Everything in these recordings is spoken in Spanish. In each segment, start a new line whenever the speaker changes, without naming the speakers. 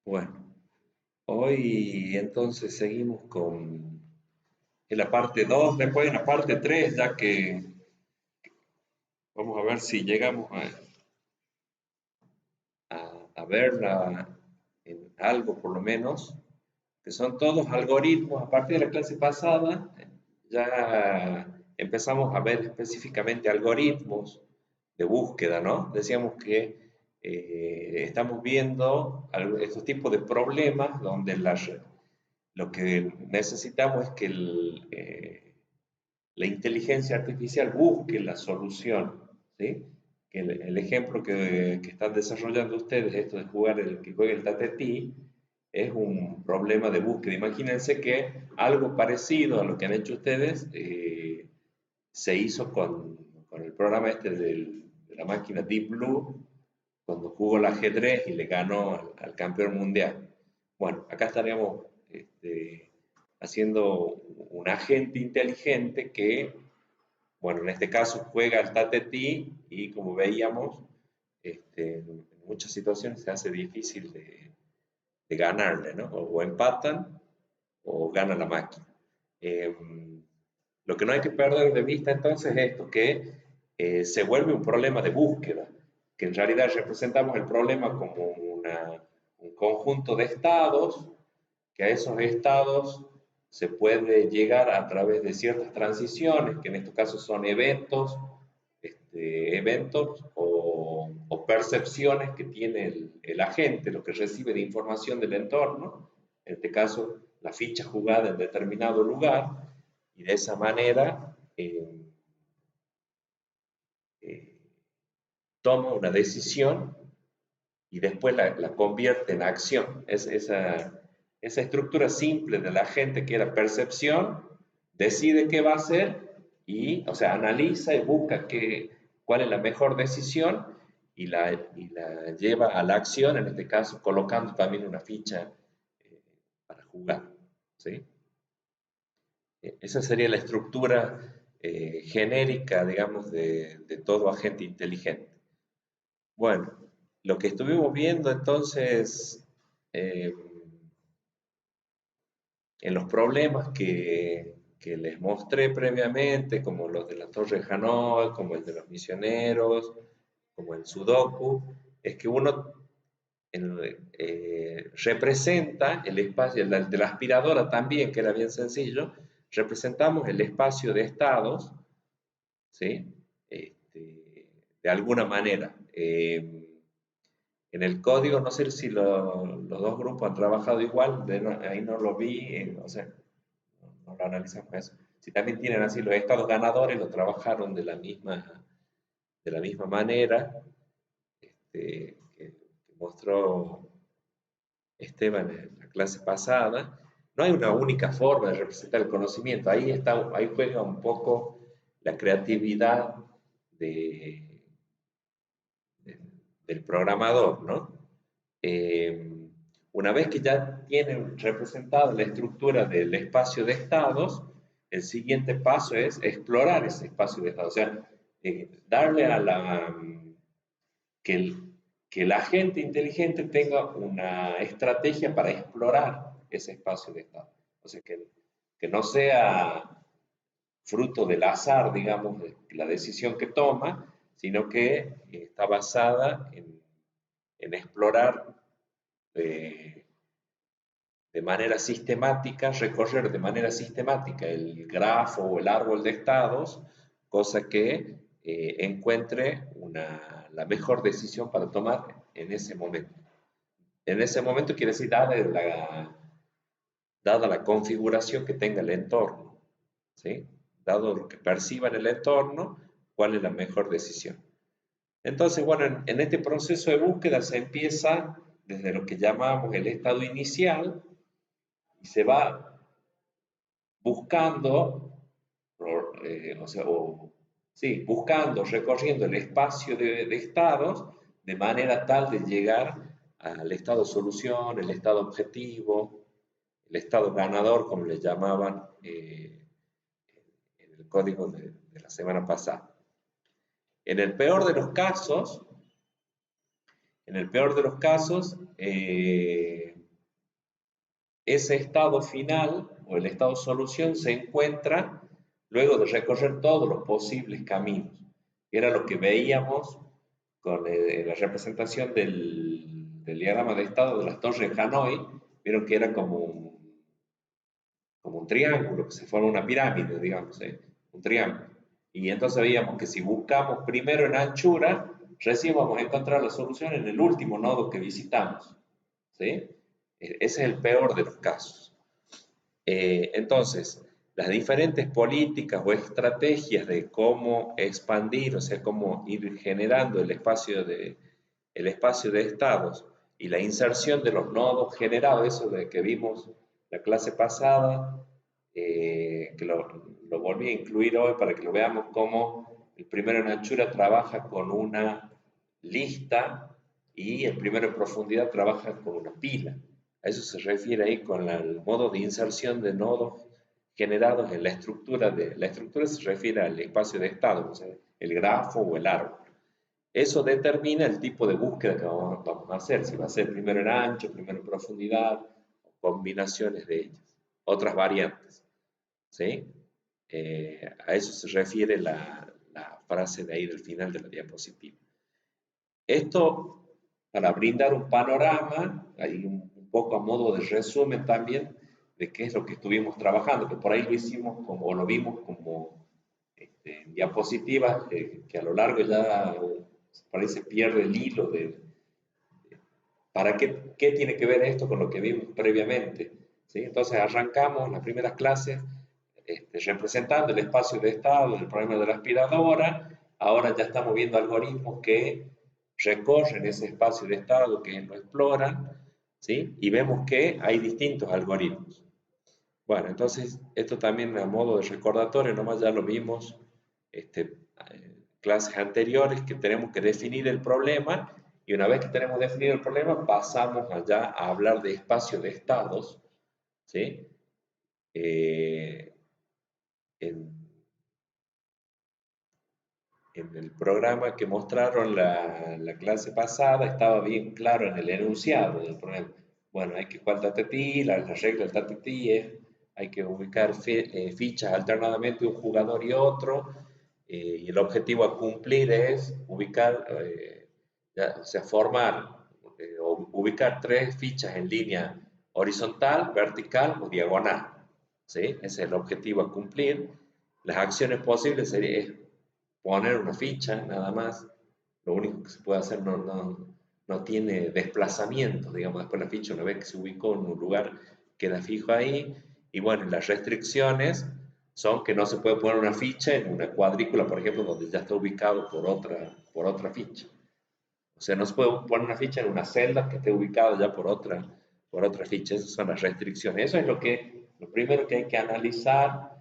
Bueno, hoy entonces seguimos con en la parte 2, después en la parte 3, ya que vamos a ver si llegamos a verla en algo por lo menos, que son todos algoritmos. A partir de la clase pasada ya empezamos a ver específicamente algoritmos de búsqueda, ¿no? Decíamos que estamos viendo estos tipos de problemas donde lo que necesitamos es que la inteligencia artificial busque la solución, ¿sí? Que el ejemplo que están desarrollando ustedes, esto de jugar que juegue el tatetí, es un problema de búsqueda. Imagínense que algo parecido a lo que han hecho ustedes se hizo con el programa este de la máquina Deep Blue, cuando jugó el ajedrez y le ganó al campeón mundial. Bueno, acá estaríamos haciendo un agente inteligente que, bueno, en este caso juega al tatetí y como veíamos, en muchas situaciones se hace difícil de ganarle, ¿no? O empatan o gana la máquina. Eh, lo que no hay que perder de vista entonces es esto, que se vuelve un problema de búsqueda, que en realidad representamos el problema como un conjunto de estados, que a esos estados se puede llegar a través de ciertas transiciones, que en estos casos son eventos o percepciones que tiene el agente, lo que recibe de información del entorno, en este caso la ficha jugada en determinado lugar, y de esa manera eh, toma una decisión y después la convierte en acción. Esa estructura simple de la gente que era percepción, decide qué va a hacer y, o sea, analiza y busca cuál es la mejor decisión y la lleva a la acción, en este caso colocando también una ficha eh, para jugar. ¿Sí? Esa sería la estructura genérica, digamos, de todo agente inteligente. Bueno, lo que estuvimos viendo entonces eh, en los problemas que les mostré previamente, como los de la Torre de Hanoi, como el de los misioneros, como el Sudoku, es que uno representa el espacio, el de la aspiradora también, que era bien sencillo, representamos el espacio de estados, ¿sí? De alguna manera. En el código, no sé si los dos grupos han trabajado igual, ahí no lo vi, o sea, no lo analizamos eso. Si también tienen así los estados ganadores, lo trabajaron de la misma manera que mostró Esteban en la clase pasada. No hay una única forma de representar el conocimiento, ahí juega un poco la creatividad de, del programador, ¿no? Una vez que ya tienen representada la estructura del espacio de estados, el siguiente paso es explorar ese espacio de estados, o sea, darle que el agente inteligente tenga una estrategia para explorar ese espacio de estados. O sea, que no sea fruto del azar, digamos, de la decisión que toma, sino que está basada en explorar de, de manera sistemática, recorrer de manera sistemática el grafo o el árbol de estados, cosa que encuentre la mejor decisión para tomar en ese momento. En ese momento quiere decir dada la configuración que tenga el entorno, ¿sí? Dado lo que perciba en el entorno, cuál es la mejor decisión. Entonces, bueno, en este proceso de búsqueda se empieza desde lo que llamamos el estado inicial y se va buscando, sí, buscando, recorriendo el espacio de estados de manera tal de llegar al estado solución, el estado objetivo, el estado ganador, como le llamaban en el código de la semana pasada. En el peor de los casos, ese estado final o el estado solución se encuentra luego de recorrer todos los posibles caminos. Era lo que veíamos con la representación del diagrama de estado de las torres de Hanoi. Vieron que era como un triángulo, que se forma una pirámide, digamos, un triángulo. Y entonces veíamos que si buscamos primero en anchura, recién vamos a encontrar la solución en el último nodo que visitamos. ¿Sí? Ese es el peor de los casos. Entonces, las diferentes políticas o estrategias de cómo expandir, o sea, cómo ir generando el espacio de estados y la inserción de los nodos generados, eso de que vimos la clase pasada, que lo volví a incluir hoy para que lo veamos cómo el primero en anchura trabaja con una lista y el primero en profundidad trabaja con una pila. A eso se refiere ahí con el modo de inserción de nodos generados en la estructura. La estructura se refiere al espacio de estado, o sea, el grafo o el árbol. Eso determina el tipo de búsqueda que vamos a hacer, si va a ser primero en ancho, primero en profundidad, combinaciones de ellas, otras variantes. ¿Sí? A eso se refiere la frase de ahí del final de la diapositiva. Esto para brindar un panorama, ahí un poco a modo de resumen también, de qué es lo que estuvimos trabajando, que por ahí lo hicimos como, lo vimos como diapositivas, que a lo largo ya por ahí se pierde el hilo de para qué tiene que ver esto con lo que vimos previamente. ¿Sí? Entonces arrancamos las primeras clases representando el espacio de estado del problema de la aspiradora. Ahora ya estamos viendo algoritmos que recorren ese espacio de estado, que lo exploran, ¿sí? Y vemos que hay distintos algoritmos. Bueno, entonces esto también a modo de recordatorio, nomás ya lo vimos clases anteriores, que tenemos que definir el problema, y una vez que tenemos definido el problema pasamos allá a hablar de espacio de estados, ¿sí? En, en el programa que mostraron la clase pasada estaba bien claro en el enunciado del problema. Bueno, hay que jugar tatetí, la regla del tatetí es, hay que ubicar fichas alternadamente de un jugador y otro, y el objetivo a cumplir es ubicar, o sea, formar o ubicar tres fichas en línea horizontal, vertical o diagonal. ¿Sí? Ese es el objetivo a cumplir. Las acciones posibles serían poner una ficha nada más. Lo único que se puede hacer no tiene desplazamiento, digamos, después la ficha una vez que se ubicó en un lugar queda fijo ahí. Y bueno, las restricciones son que no se puede poner una ficha en una cuadrícula, por ejemplo, donde ya está ubicado por otra ficha. O sea, no se puede poner una ficha en una celda que esté ubicada ya por otra ficha. Esas son las restricciones. Eso es lo primero que hay que analizar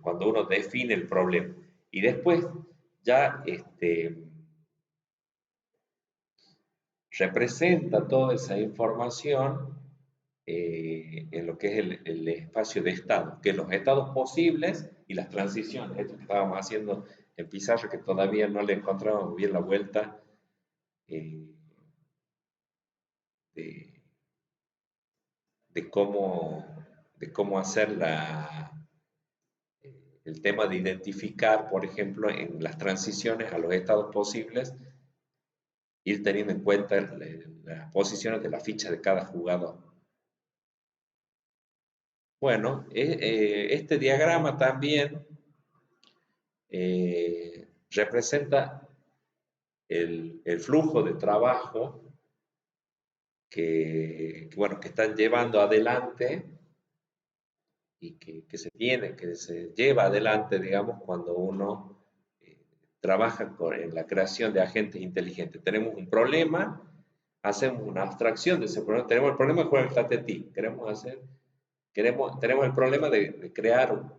cuando uno define el problema. Y después ya representa toda esa información en lo que es el espacio de estado, que los estados posibles y las transiciones, esto que estábamos haciendo en pizarra, que todavía no le encontrábamos bien la vuelta eh, de, de, cómo, de cómo hacer el tema de identificar, por ejemplo, en las transiciones a los estados posibles, ir teniendo en cuenta las posiciones de la ficha de cada jugador. Bueno, este diagrama también representa el flujo de trabajo bueno, que están llevando adelante y que se lleva adelante, digamos, cuando uno trabaja en la creación de agentes inteligentes. Tenemos un problema, hacemos una abstracción de ese problema. Tenemos el problema de jugar el tatetí. Tenemos el problema de crear un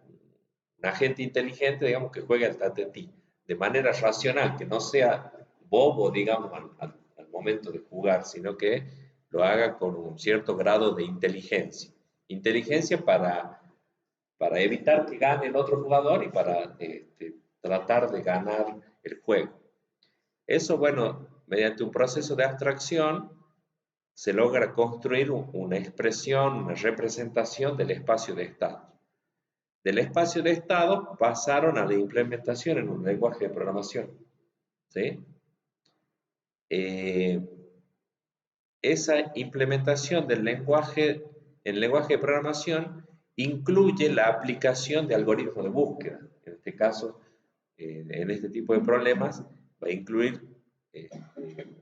agente inteligente, digamos, que juegue al tatetí de manera racional, que no sea bobo, digamos, al momento de jugar, sino que lo haga con un cierto grado de inteligencia. Inteligencia para evitar que gane el otro jugador y para tratar de ganar el juego. Eso, bueno, mediante un proceso de abstracción, se logra construir una expresión, una representación del espacio de estados. Del espacio de estados pasaron a la implementación en un lenguaje de programación. ¿Sí? Esa implementación del lenguaje, el lenguaje de programación incluye la aplicación de algoritmos de búsqueda. En este caso, en este tipo de problemas, va a incluir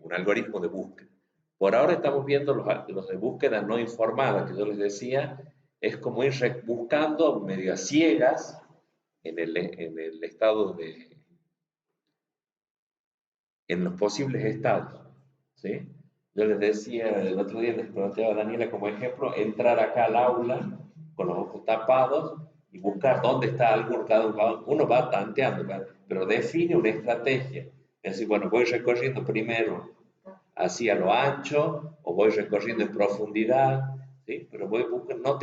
un algoritmo de búsqueda. Por ahora estamos viendo los de búsqueda no informada, que yo les decía, es como ir buscando medio a ciegas en el estado en los posibles estados. ¿Sí? Yo les decía, el otro día les planteaba a Daniela como ejemplo, entrar acá al aula con los ojos tapados y buscar dónde está algo, uno va tanteando, pero define una estrategia. Es decir, bueno, voy recorriendo primero así a lo ancho o voy recorriendo en profundidad, ¿sí? Pero voy buscando, no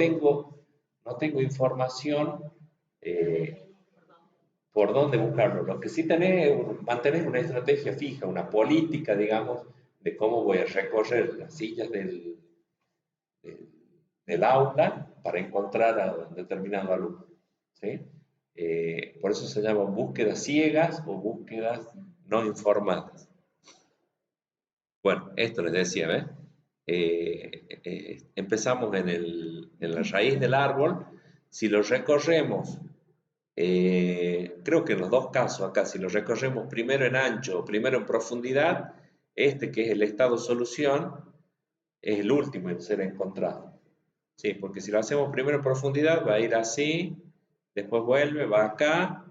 tengo información por dónde buscarlo. Lo que sí tenés es mantener una estrategia fija, una política, digamos, de cómo voy a recorrer las sillas del, del aula para encontrar a un determinado alumno. ¿Sí? Por eso se llaman búsquedas ciegas o búsquedas no informadas. Bueno, esto les decía, ¿ves? Empezamos en la raíz del árbol. Si lo recorremos, creo que en los dos casos acá, si lo recorremos primero en ancho o primero en profundidad, este que es el estado solución, es el último en ser encontrado. Sí, porque si lo hacemos primero en profundidad, va a ir así, después vuelve, va acá,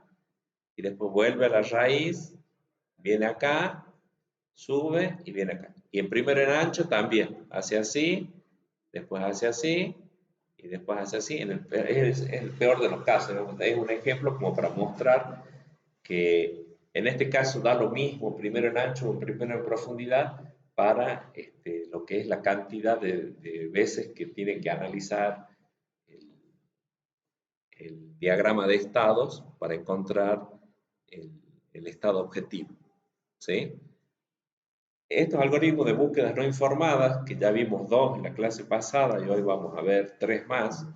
y después vuelve a la raíz, viene acá, sube y viene acá. Y en primero en ancho también, hace así, después hace así, y después hace así. Es el peor de los casos, ¿no? Es un ejemplo como para mostrar que en este caso da lo mismo primero en ancho o primero en profundidad para lo que es la cantidad de veces que tiene que analizar el diagrama de estados para encontrar el estado objetivo. ¿Sí? Estos algoritmos de búsquedas no informadas, que ya vimos dos en la clase pasada y hoy vamos a ver tres más,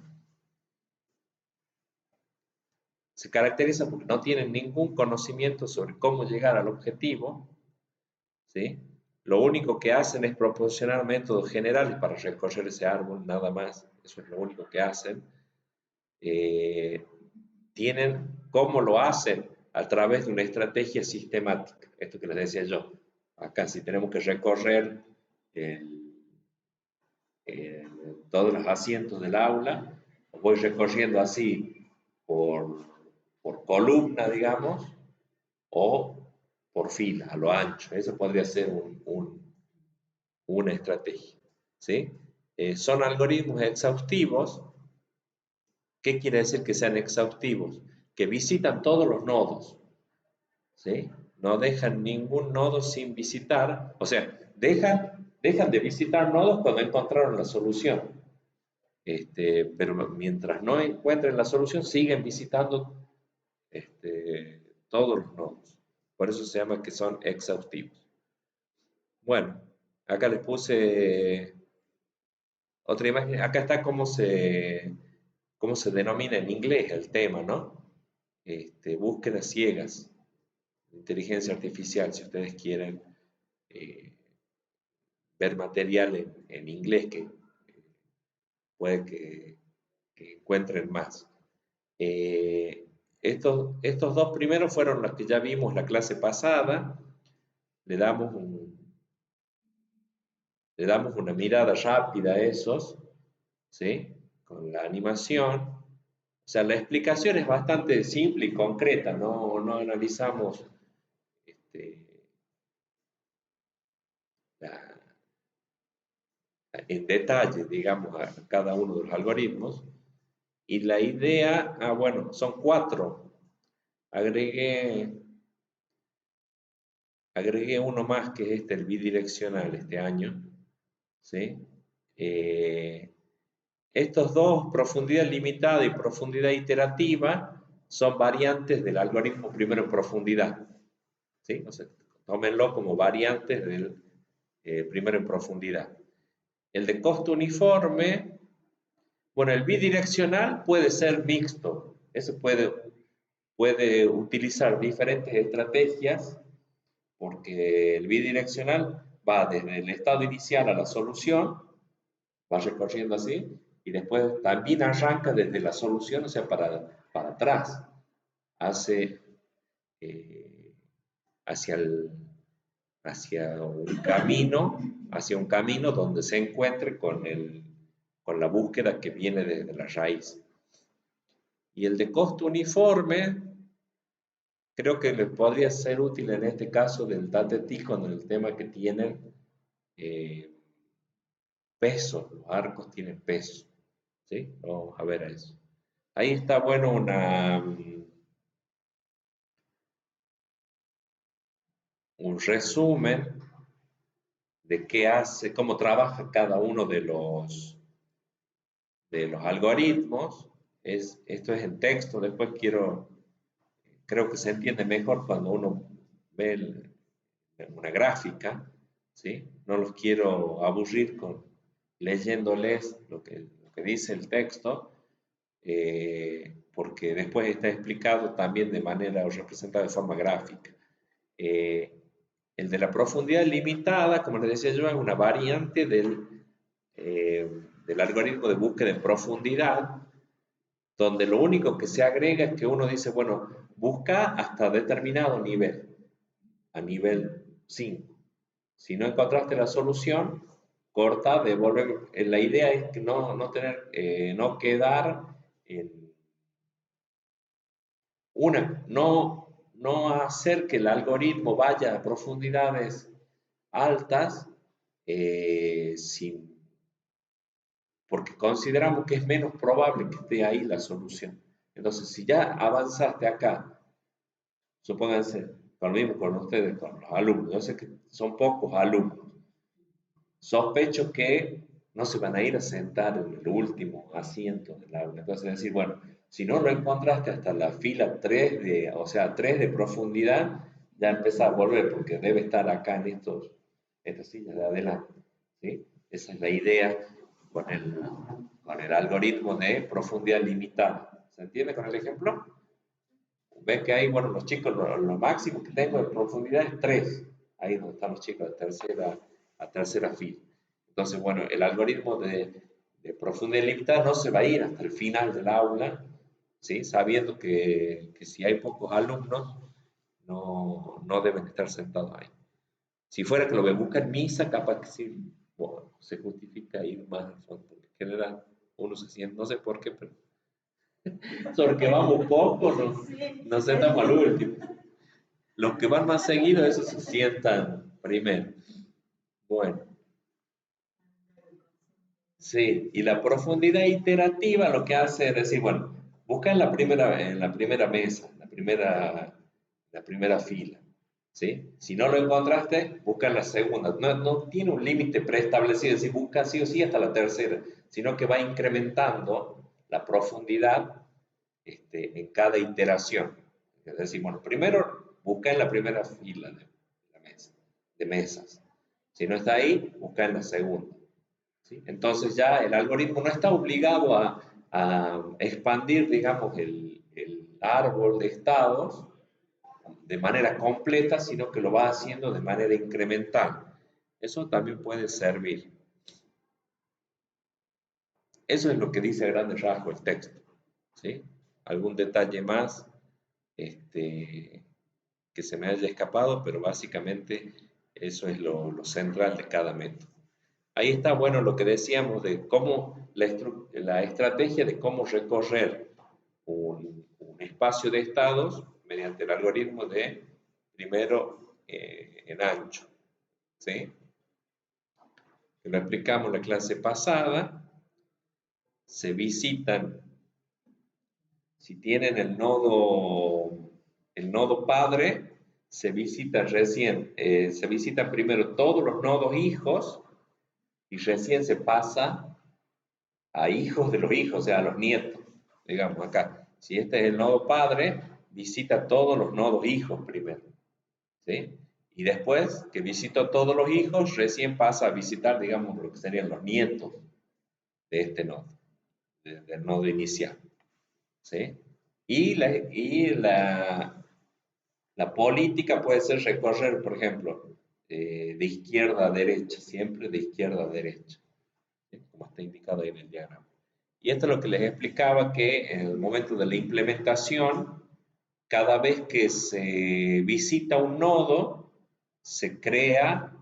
se caracterizan porque no tienen ningún conocimiento sobre cómo llegar al objetivo, ¿sí? Lo único que hacen es proporcionar métodos generales para recorrer ese árbol, nada más, eso es lo único que hacen. Tienen cómo lo hacen a través de una estrategia sistemática, esto que les decía yo. Acá si tenemos que recorrer todos los asientos del aula, voy recorriendo así por columna, digamos, o por fila, a lo ancho. Eso podría ser una estrategia. ¿Sí? Son algoritmos exhaustivos. ¿Qué quiere decir que sean exhaustivos? Que visitan todos los nodos. ¿Sí? No dejan ningún nodo sin visitar. O sea, dejan de visitar nodos cuando encontraron la solución. Pero mientras no encuentren la solución, siguen visitando todos los nodos. Por eso se llama que son exhaustivos. Bueno, acá les puse otra imagen. Acá está cómo se denomina en inglés el tema, ¿no? Búsquedas ciegas, inteligencia artificial, si ustedes quieren eh, ver material en inglés que puede que encuentren más. Estos dos primeros fueron los que ya vimos la clase pasada. Le damos, le damos una mirada rápida a esos, ¿sí? Con la animación. O sea, la explicación es bastante simple y concreta, no analizamos la, en detalle, digamos, a cada uno de los algoritmos. Y la idea, bueno, son cuatro. Agregué uno más que es el bidireccional este año. ¿Sí? Estos dos, profundidad limitada y profundidad iterativa, son variantes del algoritmo primero en profundidad. ¿Sí? O sea, tómenlo como variantes del primero en profundidad. El de costo uniforme, bueno, el bidireccional puede ser mixto. Eso puede utilizar diferentes estrategias porque el bidireccional va desde el estado inicial a la solución, va recorriendo así, y después también arranca desde la solución, o sea, para atrás, hace, eh, hacia, hacia hacia un camino donde se encuentre con la búsqueda que viene desde la raíz. Y el de costo uniforme, creo que le podría ser útil en este caso del DATT con el tema que tienen eh, peso, los arcos tienen peso. ¿Sí? Vamos a ver eso. Ahí está bueno un resumen de qué hace, cómo trabaja cada uno de los algoritmos. Esto es en texto, después creo que se entiende mejor cuando uno ve una gráfica, ¿sí? No los quiero aburrir leyéndoles lo que dice el texto, porque después está explicado también de manera o representado de forma gráfica. Eh, el de la profundidad limitada, como les decía yo, es una variante del algoritmo de búsqueda en profundidad, donde lo único que se agrega es que uno dice, bueno, busca hasta determinado nivel, a nivel 5. Si no encontraste la solución, corta, devuelve. La idea es que no quedar en no hacer que el algoritmo vaya a profundidades altas porque consideramos que es menos probable que esté ahí la solución. Entonces, si ya avanzaste acá, supónganse, con lo mismo con ustedes, con los alumnos, yo sé que son pocos alumnos, sospecho que no se van a ir a sentar en el último asiento del aula. Entonces, decir, bueno, si no lo encontraste hasta la fila 3 o sea, 3 de profundidad, ya empieza a volver porque debe estar acá en estas sillas de adelante. ¿Sí? Esa es la idea con el algoritmo de profundidad limitada. ¿Se entiende con el ejemplo? Ves que ahí, bueno, los chicos, lo máximo que tengo de profundidad es 3. Ahí donde están los chicos a tercera fila. Entonces, bueno, el algoritmo de profundidad limitada no se va a ir hasta el final del aula, ¿sí? Sabiendo que si hay pocos alumnos, no deben estar sentados ahí. Si fuera que lo que busca en misa, capaz que sí, bueno, se justifica ir más al fondo, porque en general uno se siente, no sé por qué, pero sobre que vamos poco, nos sentamos al último. Los que van más seguido, esos se sientan primero. Bueno, sí, y la profundidad iterativa lo que hace es decir, bueno, busca en la primera mesa, la primera fila. ¿Sí? Si no lo encontraste, busca en la segunda. No tiene un límite preestablecido, es decir, busca sí o sí hasta la tercera, sino que va incrementando la profundidad en cada iteración. Es decir, bueno, primero busca en la primera fila de mesas. Si no está ahí, busca en la segunda. ¿Sí? Entonces ya el algoritmo no está obligado a expandir, digamos, el árbol de estados de manera completa, sino que lo va haciendo de manera incremental. Eso también puede servir. Eso es lo que dice a grandes rasgos el texto. ¿Sí? ¿Algún detalle más que se me haya escapado? Pero básicamente eso es lo central de cada método. Ahí está, bueno, lo que decíamos de cómo la estrategia de cómo recorrer un espacio de estados mediante el algoritmo de primero en ancho. ¿Sí? Que lo explicamos en la clase pasada. Se visitan, si tienen el nodo padre, se visitan primero todos los nodos hijos y recién se pasa a hijos de los hijos, o sea, a los nietos, digamos acá. Si este es el nodo padre, visita todos los nodos hijos primero, ¿sí? Y después que visitó todos los hijos, recién pasa a visitar, digamos, lo que serían los nietos de este nodo, del nodo inicial. ¿Sí? La política puede ser recorrer, por ejemplo, de izquierda a derecha, siempre de izquierda a derecha, ¿sí? Como está indicado ahí en el diagrama. Y esto es lo que les explicaba, que en el momento de la implementación, cada vez que se visita un nodo, se crea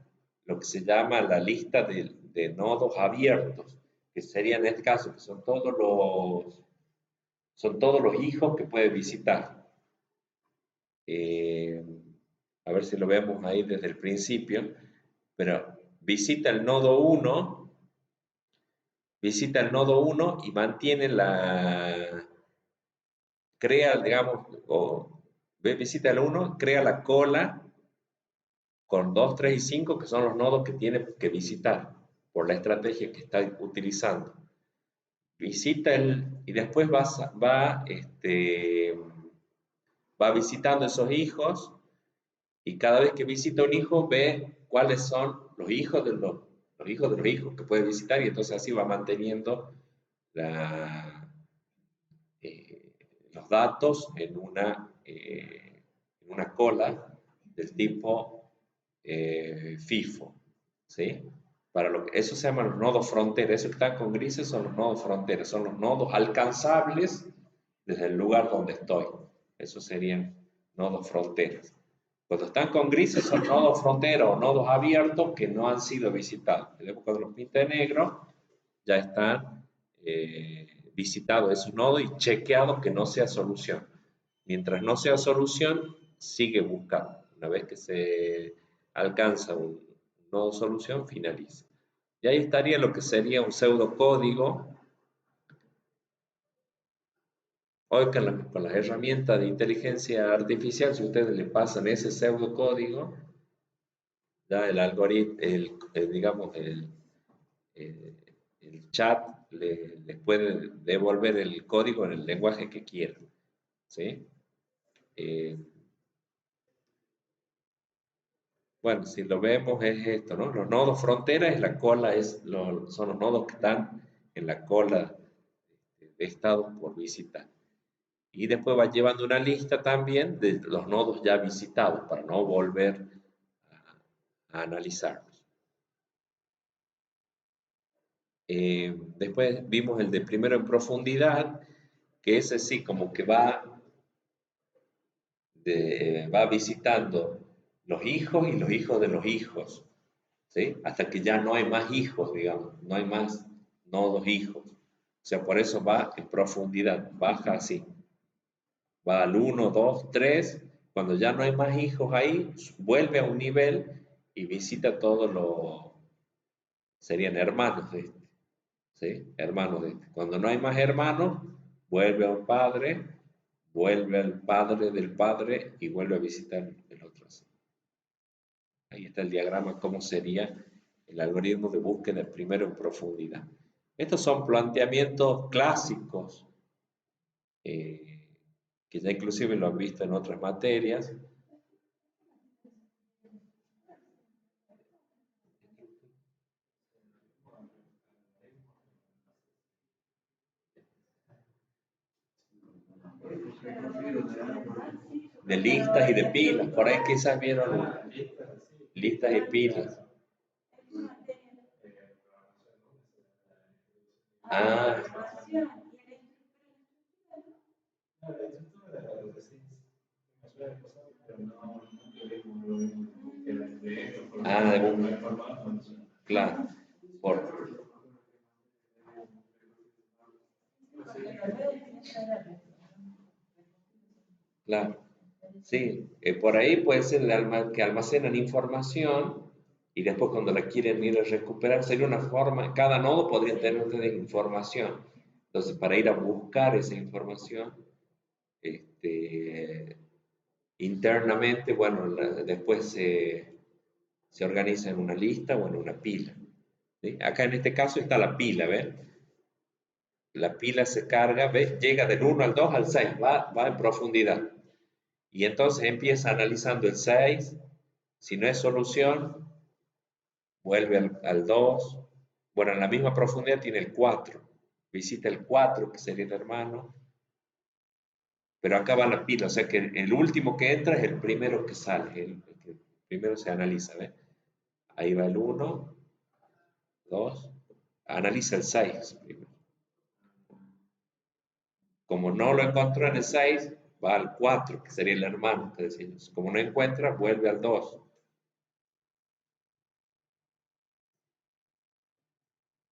lo que se llama la lista de nodos abiertos, que sería en este caso, que son todos los hijos que puede visitar. Eh, a ver si lo vemos ahí desde el principio, pero visita el nodo 1 y mantiene crea, digamos, visita el 1, crea la cola con 2, 3 y 5, que son los nodos que tiene que visitar por la estrategia que está utilizando. Visita y después va visitando esos hijos, y cada vez que visita un hijo ve cuáles son los hijos de los hijos que puede visitar, y entonces así va manteniendo eh, los datos en una cola del tipo FIFO, ¿sí? Eso se llama los nodos frontera. Eso que está con grises son los nodos frontera, son los nodos alcanzables desde el lugar donde estoy. Esos serían nodos fronteras. Cuando están con grises son nodos frontera o nodos abiertos que no han sido visitados. Cuando los pinta de negro, ya están visitados esos nodos y chequeados que no sea solución. Mientras no sea solución, sigue buscando. Una vez que se alcanza un nodo solución, finaliza. Y ahí estaría lo que sería un pseudocódigo. Hoy con las herramientas de inteligencia artificial, si ustedes le pasan ese pseudocódigo, ya el algoritmo, digamos, el chat les puede devolver el código en el lenguaje que quieran, ¿sí? Bueno, si lo vemos es esto, ¿no? Los nodos frontera es la cola, son los nodos que están en la cola de estados por visitar. Y después va llevando una lista también de los nodos ya visitados para no volver a analizarlos. Después vimos el de primero en profundidad, que ese sí como que va visitando los hijos y los hijos de los hijos, ¿sí? Hasta que ya no hay más hijos, digamos, no hay más nodos hijos. O sea, por eso va en profundidad, baja así. Va al 1, 2, 3, cuando ya no hay más hijos ahí, vuelve a un nivel y visita todos serían hermanos de este, ¿sí? Hermanos de este. Cuando no hay más hermanos, vuelve a un padre, vuelve al padre del padre y vuelve a visitar el otro. Ahí está el diagrama, cómo sería el algoritmo de búsqueda primero en profundidad. Estos son planteamientos clásicos, que ya inclusive lo han visto en otras materias. De listas y de pilas, por ahí quizás vieron listas y pilas. Ah, de claro, por, claro. Sí, por ahí puede ser que almacenan información y después cuando la quieren ir a recuperar, sería una forma, cada nodo podría tener ustedes información. Entonces, para ir a buscar esa información, este, internamente, bueno, después se organiza en una lista o en una pila, ¿sí? Acá en este caso está la pila, ¿ven? La pila se carga, ¿ves? Llega del 1 al 2 al 6, va en profundidad. Y entonces empieza analizando el 6, Si no es solución, vuelve al 2. Bueno, en la misma profundidad tiene el 4. Visita el 4, que sería el hermano. Pero acá va la pila, o sea que el último que entra es el primero que sale, el que primero se analiza, ¿ves? Ahí va el 1, 2, analiza el 6 primero. Como no lo encontró en el 6, va al 4, que sería el hermano que decimos. Como no encuentra, vuelve al 2.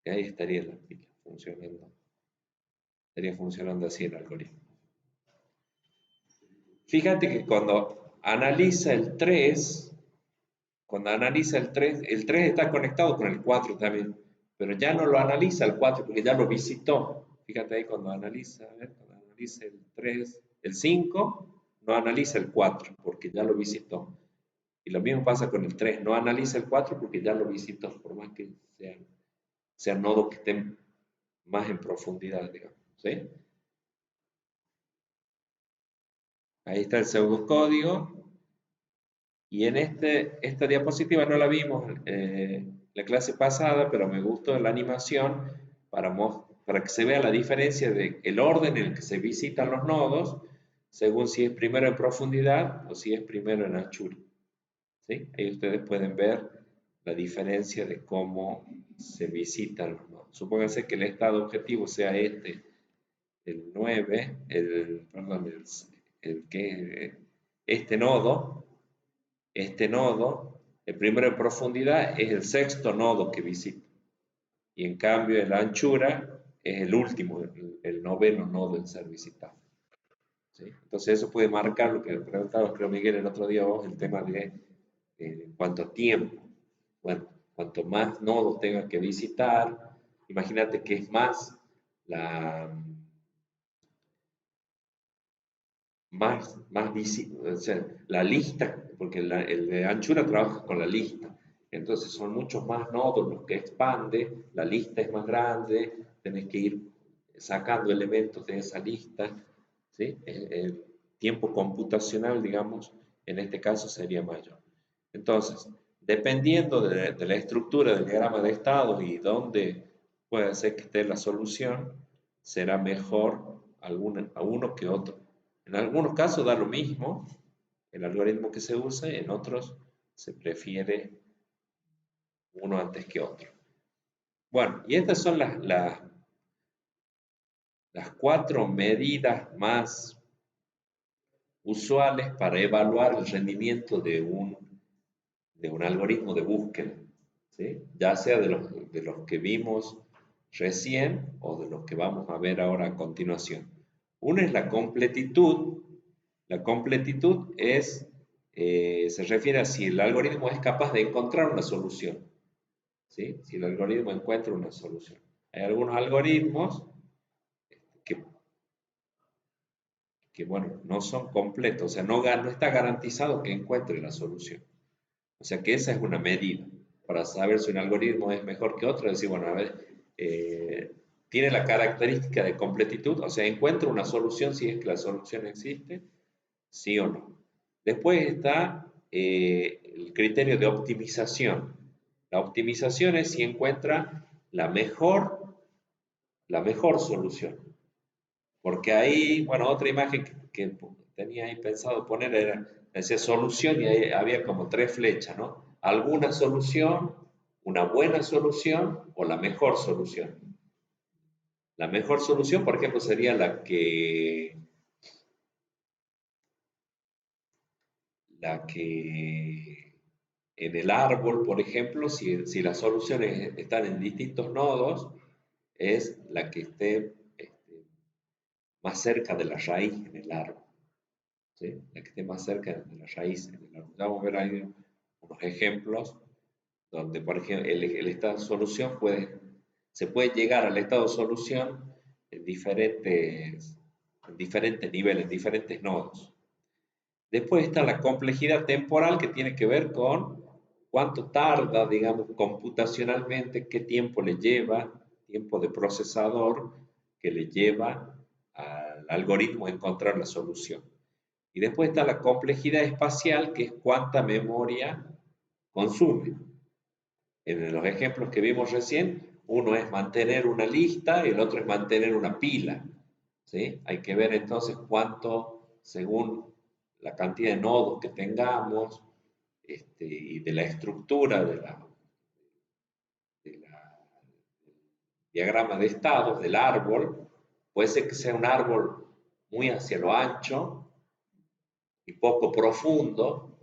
Y ahí estaría la pila funcionando. Estaría funcionando así el algoritmo. Fíjate que cuando analiza el 3, el 3 está conectado con el 4 también, pero ya no lo analiza el 4 porque ya lo visitó. Fíjate ahí cuando analiza, a ver, cuando analiza el 3, el 5, no analiza el 4 porque ya lo visitó. Y lo mismo pasa con el 3, no analiza el 4 porque ya lo visitó, por más que sean nodos que estén más en profundidad, digamos. ¿Sí? Ahí está el pseudocódigo. Y en esta diapositiva no la vimos la clase pasada, pero me gustó la animación para que se vea la diferencia del orden en el que se visitan los nodos, según si es primero en profundidad o si es primero en anchura. ¿Sí? Ahí ustedes pueden ver la diferencia de cómo se visitan los nodos. Supónganse que el estado objetivo sea el 9, perdón, este nodo. Este nodo, el primero en profundidad, es el sexto nodo que visita. Y en cambio, en la anchura, es el último, el noveno nodo en ser visitado. ¿Sí? Entonces, eso puede marcar lo que preguntaba, creo, Miguel, el otro día vos, el tema de en cuanto a tiempo. Bueno, cuanto más nodos tenga que visitar, imagínate que es más la, o sea, la lista, porque el de anchura trabaja con la lista, entonces son muchos más nodos los que expande, la lista es más grande, tenés que ir sacando elementos de esa lista, ¿sí? El tiempo computacional, digamos, en este caso sería mayor. Entonces, dependiendo de la estructura del diagrama de estados y dónde puede ser que esté la solución, será mejor a uno que otro. En algunos casos da lo mismo el algoritmo que se use, en otros se prefiere uno antes que otro. Bueno, y estas son las 4 medidas más usuales para evaluar el rendimiento de un algoritmo de búsqueda, ¿sí? Ya sea de los que vimos recién o de los que vamos a ver ahora a continuación. Una es la completitud. La completitud se refiere a si el algoritmo es capaz de encontrar una solución, ¿sí? Si el algoritmo encuentra una solución. Hay algunos algoritmos que, bueno, no son completos, o sea, no está garantizado que encuentre la solución. O sea que esa es una medida para saber si un algoritmo es mejor que otro. Es decir, bueno, a ver, tiene la característica de completitud, o sea, encuentra una solución si es que la solución existe, sí o no. Después está el criterio de optimización. La optimización es si encuentra la mejor solución. Porque ahí, bueno, otra imagen que tenía ahí pensado poner decía solución y ahí había como 3 flechas, ¿no? Alguna solución, una buena solución o la mejor solución. La mejor solución, por ejemplo, sería la que en el árbol, por ejemplo, si las soluciones están en distintos nodos, es la que esté más cerca de la raíz en el árbol. ¿Sí? La que esté más cerca de la raíz en el árbol. Vamos a ver ahí unos ejemplos donde, por ejemplo, el estado de solución se puede llegar al estado de solución en diferentes niveles, en diferentes nodos. Después está la complejidad temporal que tiene que ver con cuánto tarda, digamos, computacionalmente, qué tiempo le lleva, tiempo de procesador que le lleva al algoritmo a encontrar la solución. Y después está la complejidad espacial, que es cuánta memoria consume. En los ejemplos que vimos recién, uno es mantener una lista y el otro es mantener una pila. ¿Sí? Hay que ver entonces cuánto, según la cantidad de nodos que tengamos y de la estructura del diagrama de estados del árbol, puede ser que sea un árbol muy hacia lo ancho y poco profundo.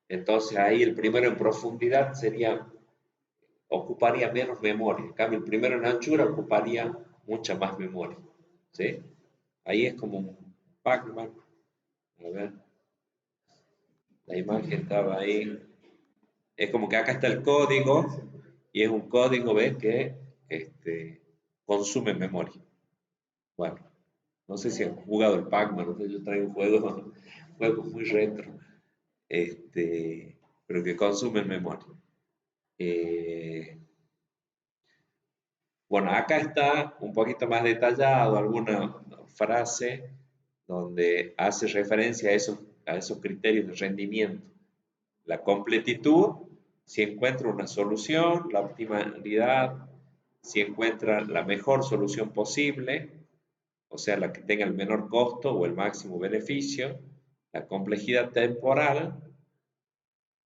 Entonces ahí el primero en profundidad ocuparía menos memoria. En cambio, el primero en anchura ocuparía mucha más memoria. ¿Sí? Ahí es como un Pac-Man. A ver, la imagen estaba ahí. Es como que acá está el código y es un código, ¿ves? Que consume memoria. Bueno, no sé si han jugado el Pac-Man, no sé, yo traigo un juego muy retro, pero que consume memoria. Eh, bueno, acá está un poquito más detallado alguna frase donde hace referencia a esos criterios de rendimiento. La completitud, si encuentra una solución, la optimalidad, si encuentra la mejor solución posible, o sea, la que tenga el menor costo o el máximo beneficio, la complejidad temporal,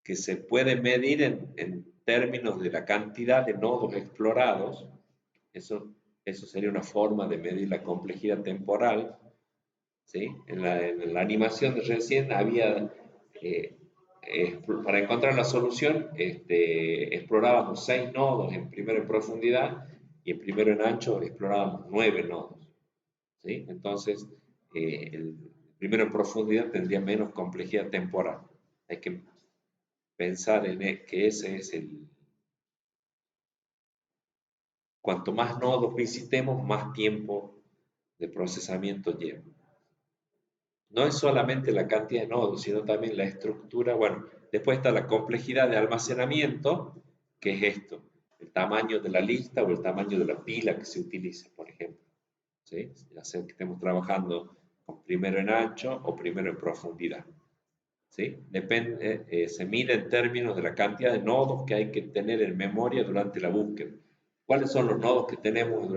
que se puede medir en términos de la cantidad de nodos explorados, eso sería una forma de medir la complejidad temporal, ¿sí? En la animación de recién había, para encontrar la solución, explorábamos 6 nodos en primero en profundidad y en primero en ancho explorábamos 9 nodos. ¿Sí? Entonces, el primero en profundidad tendría menos complejidad temporal. Hay que pensar que ese es el... Cuanto más nodos visitemos, más tiempo de procesamiento lleva. No es solamente la cantidad de nodos, sino también la estructura. Bueno, después está la complejidad de almacenamiento, que es esto, el tamaño de la lista o el tamaño de la pila que se utiliza, por ejemplo. ¿Sí? Ya sea que estemos trabajando con primero en ancho o primero en profundidad. ¿Sí? Depende, se mide en términos de la cantidad de nodos que hay que tener en memoria durante la búsqueda. ¿Cuáles son los nodos que tenemos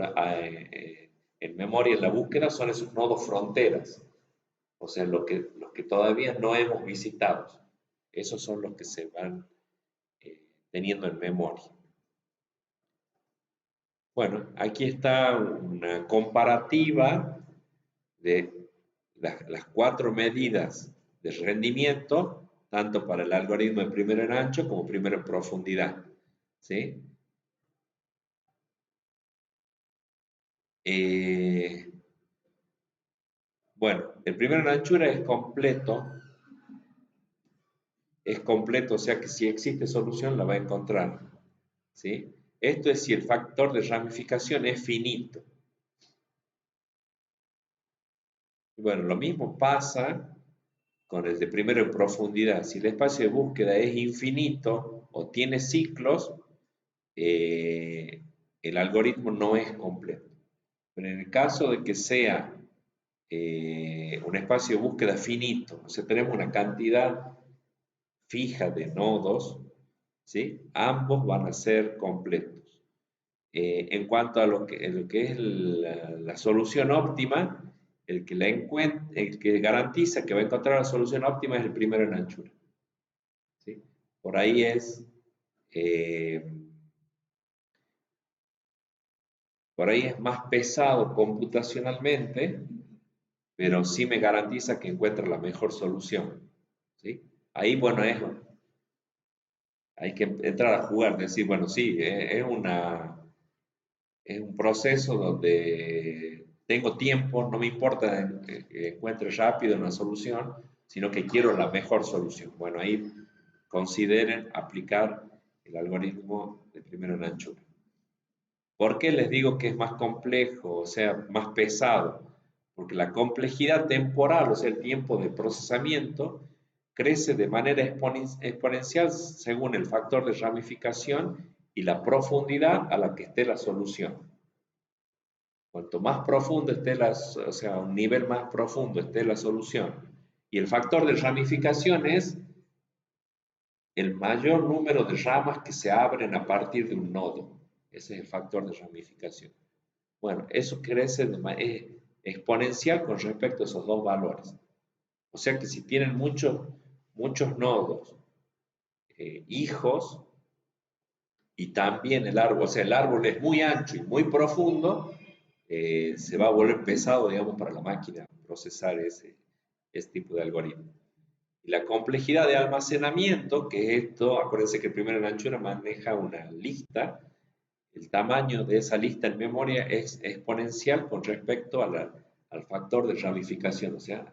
en memoria en la búsqueda? Son esos nodos fronteras, o sea, los que todavía no hemos visitado. Esos son los que se van teniendo en memoria. Bueno, aquí está una comparativa de las 4 medidas de rendimiento, tanto para el algoritmo de primero en ancho como primero en profundidad. ¿Sí? Bueno, el primero en anchura es completo, o sea que si existe solución la va a encontrar. ¿Sí? Esto es si el factor de ramificación es finito. Bueno, lo mismo pasa con el de primero en profundidad. Si el espacio de búsqueda es infinito o tiene ciclos, eh, el algoritmo no es completo. Pero en el caso de que sea un espacio de búsqueda finito, o sea, tenemos una cantidad fija de nodos, ¿sí? Ambos van a ser completos. En cuanto a lo que es la solución óptima, el que garantiza que va a encontrar la solución óptima es el primero en anchura. ¿Sí? Por ahí eh, es más pesado computacionalmente, pero sí me garantiza que encuentra la mejor solución. ¿Sí? Ahí, bueno, hay que entrar a jugar, decir, bueno, sí, es un proceso donde tengo tiempo, no me importa que encuentre rápido una solución, sino que quiero la mejor solución. Bueno, ahí consideren aplicar el algoritmo de primero en anchura. ¿Por qué les digo que es más complejo, o sea, más pesado? Porque la complejidad temporal, o sea, el tiempo de procesamiento, crece de manera exponencial según el factor de ramificación y la profundidad a la que esté la solución. Cuanto más profundo esté o sea, a un nivel más profundo esté la solución y el factor de ramificación es el mayor número de ramas que se abren a partir de un nodo. Ese es el factor de ramificación. Bueno, eso crece de manera exponencial con respecto a esos dos valores. O sea que si tienen muchos nodos hijos, y también el árbol, o sea, el árbol es muy ancho y muy profundo, se va a volver pesado, digamos, para la máquina procesar ese tipo de algoritmo. Y la complejidad de almacenamiento, que es esto, acuérdense que primero en anchura maneja una lista, el tamaño de esa lista en memoria es exponencial con respecto al factor de ramificación, o sea,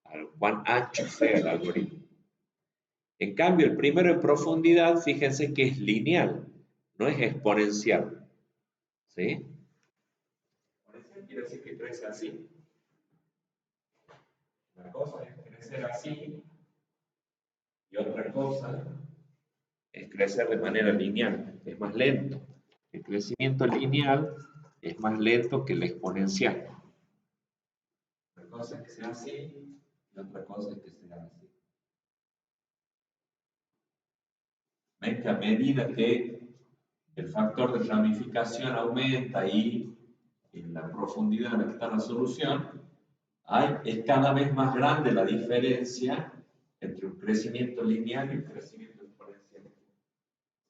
al cuán ancho sea el algoritmo. En cambio, el primero en profundidad, fíjense que es lineal, no es exponencial. ¿Sí? Exponencial quiere decir que crece así. Una cosa es crecer así y otra cosa es crecer de manera lineal, es más lento. El crecimiento lineal es más lento que el exponencial. Una cosa es que sea así y otra cosa es que sea así. Ven que a medida que el factor de ramificación aumenta y en la profundidad en la que está la solución, es cada vez más grande la diferencia entre un crecimiento lineal y un crecimiento exponencial.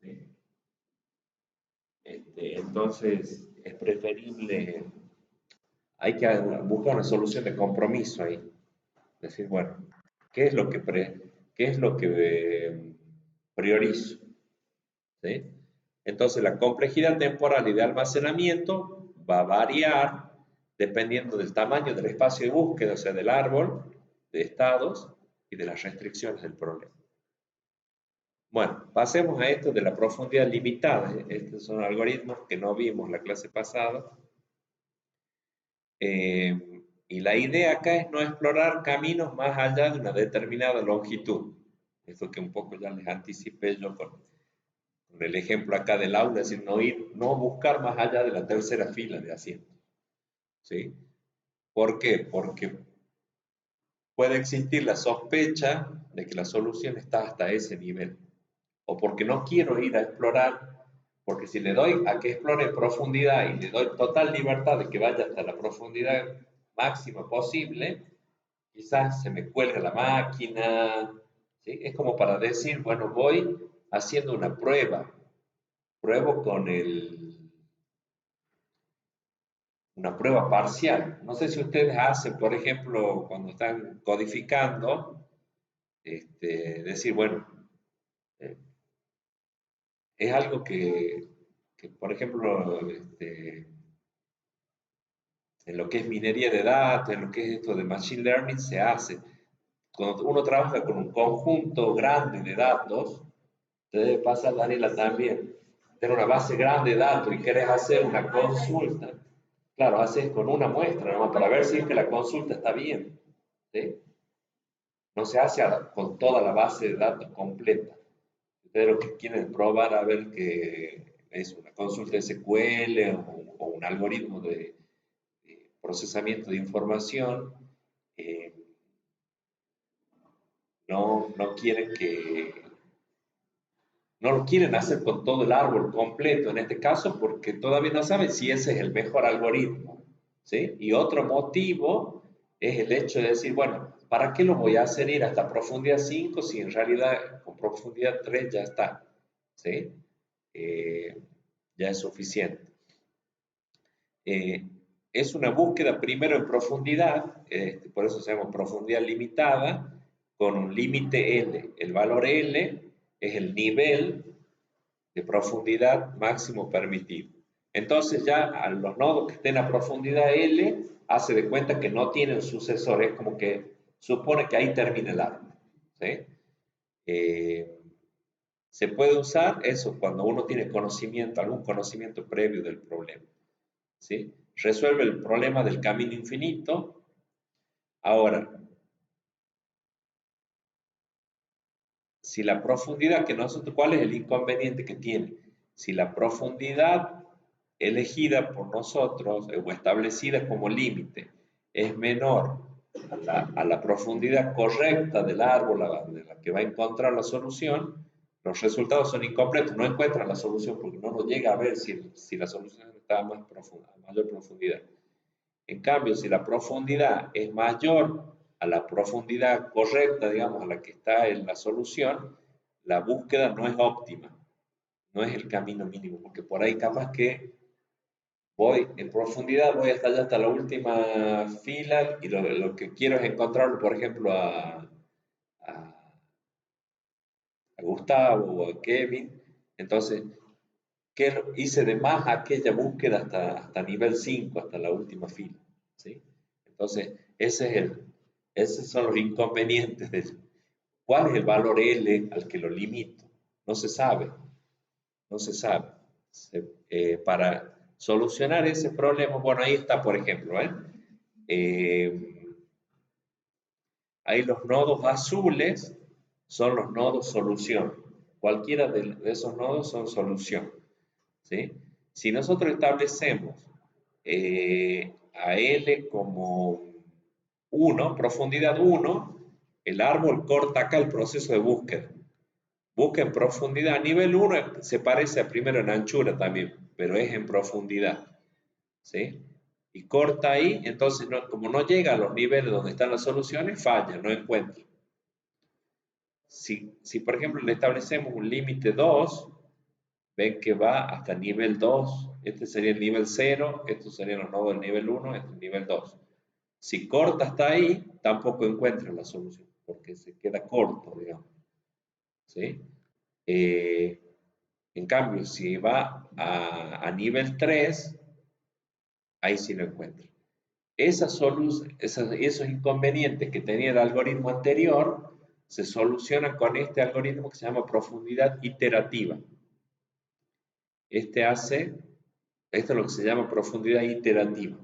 ¿Sí? Entonces, es preferible, hay que buscar una solución de compromiso ahí. Decir, bueno, ¿qué es lo que, priorizo? ¿Sí? Entonces, la complejidad temporal y de almacenamiento va a variar dependiendo del tamaño del espacio de búsqueda, o sea, del árbol de estados y de las restricciones del problema. Bueno, pasemos a esto de la profundidad limitada. Estos son algoritmos que no vimos en la clase pasada. Y la idea acá es no explorar caminos más allá de una determinada longitud. Esto que un poco ya les anticipé yo con el ejemplo acá del aula, es decir, no buscar más allá de la tercera fila de asientos. ¿Sí? ¿Por qué? Porque puede existir la sospecha de que la solución está hasta ese nivel. O porque no quiero ir a explorar, porque si le doy a que explore en profundidad y le doy total libertad de que vaya hasta la profundidad máxima posible, quizás se me cuelga la máquina. ¿Sí? Es como para decir, bueno, voy haciendo una prueba. Pruebo con una prueba parcial. No sé si ustedes hacen, por ejemplo, cuando están codificando, decir, bueno, eh, es algo que por ejemplo, en lo que es minería de datos, en lo que es esto de machine learning, se hace. Cuando uno trabaja con un conjunto grande de datos, te debe pasar, Daniela, también, tener una base grande de datos y querés hacer una consulta, claro, haces con una muestra, ¿no? Para ver si es que la consulta está bien. ¿Sí? No se hace con toda la base de datos completa. Ustedes lo que quieren probar a ver que es una consulta SQL o un algoritmo de procesamiento de información, eh, no quieren no lo quieren hacer con todo el árbol completo en este caso porque todavía no saben si ese es el mejor algoritmo. ¿Sí? Y otro motivo es el hecho de decir, bueno, ¿para qué lo voy a hacer ir hasta profundidad 5 si en realidad con profundidad 3 ya está? ¿Sí? Ya es suficiente. Es una búsqueda primero en profundidad, por eso se llama profundidad limitada, con un límite L. El valor L es el nivel de profundidad máximo permitido. Entonces ya a los nodos que estén a profundidad L, hace de cuenta que no tienen sucesores, como que supone que ahí termina el árbol. ¿Sí? Se puede usar eso cuando uno tiene conocimiento, algún conocimiento previo del problema. ¿Sí? Resuelve el problema del camino infinito. Ahora, si la profundidad que nosotros, ¿cuál es el inconveniente que tiene? Si la profundidad elegida por nosotros o establecida como límite es menor a la profundidad correcta del árbol de la que va a encontrar la solución, los resultados son incompletos, no encuentran la solución porque no nos llega a ver si la solución está más profunda, a mayor profundidad. En cambio, si la profundidad es mayor a la profundidad correcta, digamos, a la que está en la solución, la búsqueda no es óptima, no es el camino mínimo, porque por ahí capaz que voy en profundidad, voy hasta allá, hasta la última fila, y lo que quiero es encontrar, por ejemplo, a Gustavo o a Kevin. Entonces, ¿qué hice de más aquella búsqueda hasta nivel 5, hasta la última fila? ¿Sí? Entonces, esos son los inconvenientes de cuál es el valor L al que lo limito. No se sabe, no se sabe. Para solucionar ese problema, bueno, ahí está, por ejemplo, ahí los nodos azules son los nodos solución. Cualquiera de esos nodos son solución. ¿Sí? Si nosotros establecemos a L como 1, profundidad 1, el árbol corta acá el proceso de búsqueda. Busca en profundidad. Nivel 1 se parece a primero en anchura también, pero es en profundidad. ¿Sí? Y corta ahí, entonces como no llega a los niveles donde están las soluciones, falla, no encuentra. Si por ejemplo le establecemos un límite 2, ven que va hasta nivel 2, este sería el nivel 0, estos serían los nodos del nivel 1, este es el nivel 2. Si corta hasta ahí, tampoco encuentra la solución, porque se queda corto, digamos. ¿Sí? En cambio, si va a nivel 3, ahí sí lo encuentra. Esos inconvenientes que tenía el algoritmo anterior se solucionan con este algoritmo que se llama profundidad iterativa. Esto es lo que se llama profundidad iterativa.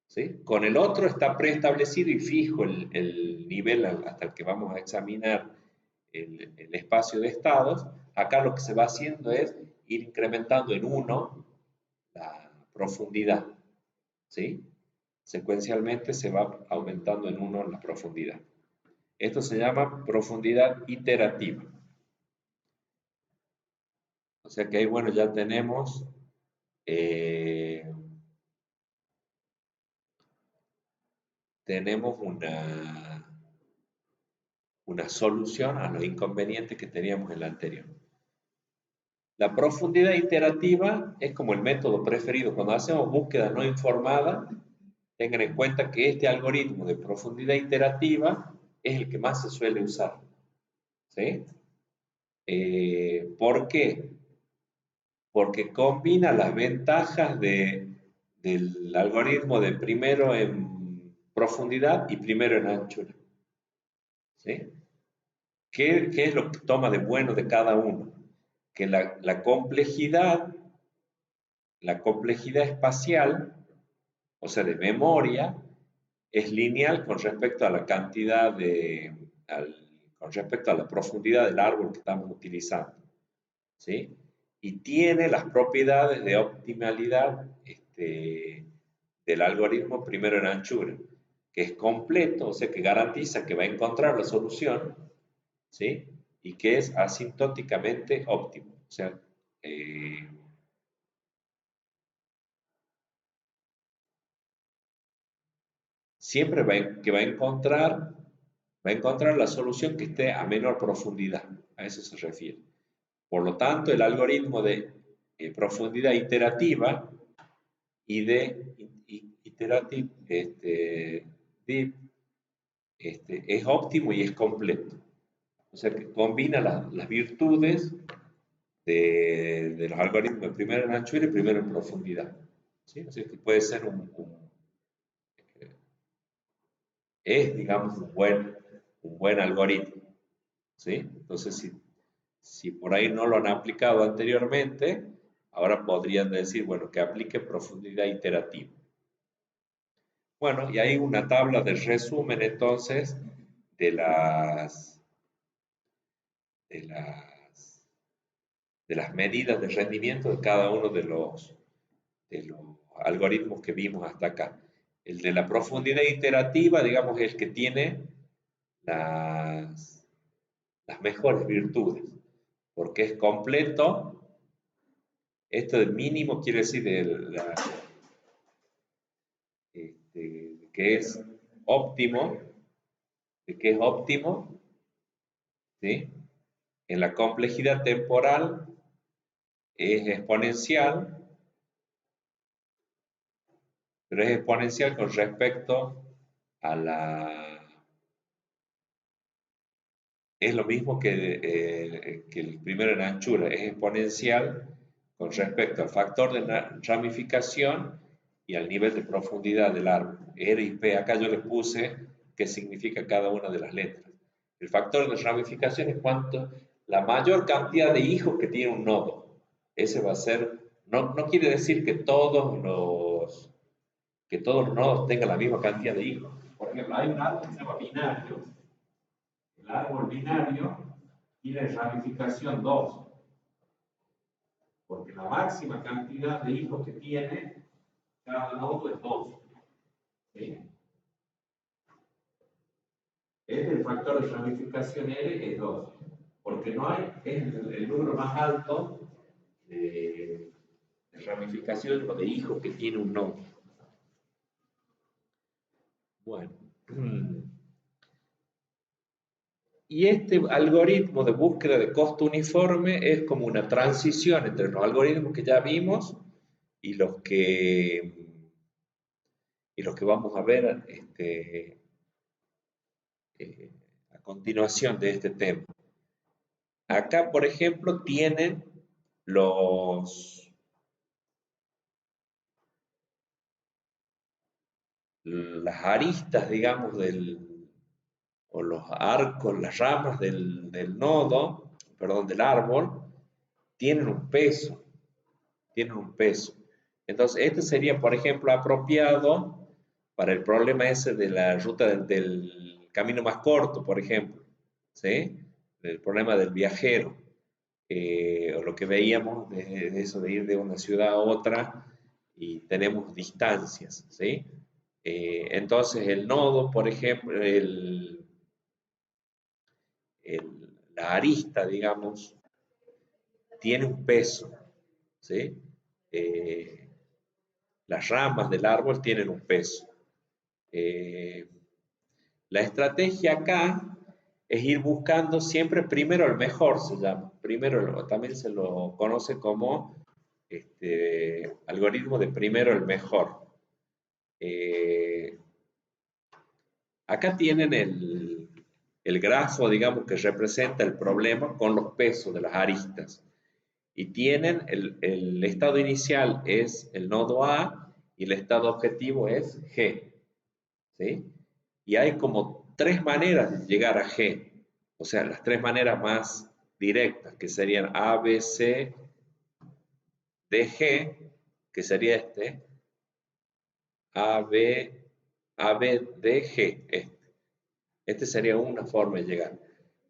¿Sí? Con el otro está preestablecido y fijo el nivel hasta el que vamos a examinar el espacio de estados. Acá lo que se va haciendo es ir incrementando en 1 la profundidad. ¿Sí? Secuencialmente se va aumentando en 1 la profundidad. Esto se llama profundidad iterativa. O sea que ahí, bueno, ya tenemos una solución a los inconvenientes que teníamos en la anterior. La profundidad iterativa es como el método preferido. Cuando hacemos búsqueda no informada, tengan en cuenta que este algoritmo de profundidad iterativa es el que más se suele usar. ¿Sí? ¿Por qué? Porque combina las ventajas del algoritmo de primero en profundidad y primero en anchura. ¿Sí? ¿Qué es lo que toma de bueno de cada uno? Que la complejidad espacial, o sea, de memoria, es lineal con respecto a la cantidad con respecto a la profundidad del árbol que estamos utilizando. ¿Sí? Y tiene las propiedades de optimalidad del algoritmo primero en anchura, que es completo, o sea, que garantiza que va a encontrar la solución, ¿sí? Y que es asintóticamente óptimo. O sea, siempre va a encontrar la solución que esté a menor profundidad. A eso se refiere. Por lo tanto, el algoritmo de profundidad iterativa y de iterative deep es óptimo y es completo. O sea que combina las virtudes de los algoritmos de primero en anchura y primero en profundidad. ¿Sí? O sea que puede ser es, digamos, un buen algoritmo. ¿Sí? Entonces, si por ahí no lo han aplicado anteriormente, ahora podrían decir, bueno, que aplique profundidad iterativa. Bueno, y hay una tabla de resumen entonces de de las, de las medidas de rendimiento de cada uno de los algoritmos que vimos hasta acá. El de la profundidad iterativa, digamos, es el que tiene las mejores virtudes. porque es completo. Esto de mínimo quiere decir que es óptimo, ¿sí? En la complejidad temporal es exponencial, pero es exponencial con respecto a es lo mismo que el primero en anchura, es exponencial con respecto al factor de ramificación y al nivel de profundidad del árbol. R y P, acá yo les puse qué significa cada una de las letras. El factor de ramificación es la mayor cantidad de hijos que tiene un nodo. Ese va a ser, no quiere decir que todos los nodos tengan la misma cantidad de hijos. Por ejemplo, hay un árbol que se llama binario. El árbol binario tiene ramificación 2, porque la máxima cantidad de hijos que tiene cada nodo es 2. ¿Sí? El factor de ramificación R es 2, porque no hay, es el número más alto de ramificación o de hijos que tiene un nodo. Bueno. Y este algoritmo de búsqueda de costo uniforme es como una transición entre los algoritmos que ya vimos y los que vamos a ver a continuación de este tema. Acá, por ejemplo, tienen las aristas, digamos, o los arcos, las ramas del nodo, perdón, del árbol, tienen un peso. Entonces, este sería, por ejemplo, apropiado para el problema ese de la ruta del camino más corto, por ejemplo, ¿sí? El problema del viajero, o lo que veíamos de eso de ir de una ciudad a otra y tenemos distancias, ¿sí? Entonces, el nodo, por ejemplo, la arista, digamos, tiene un peso, ¿sí? Las ramas del árbol tienen un peso. La estrategia acá es ir buscando siempre primero el mejor, se llama. Primero, también se lo conoce como algoritmo de primero el mejor. Acá tienen el grafo, digamos, que representa el problema con los pesos de las aristas. Y tienen el estado inicial es el nodo A y el estado objetivo es G. ¿Sí? Y hay como 3 maneras de llegar a G. O sea, las 3 maneras más directas, que serían A, B, C, D, G, que sería A, B, D, G. Este sería una forma de llegar.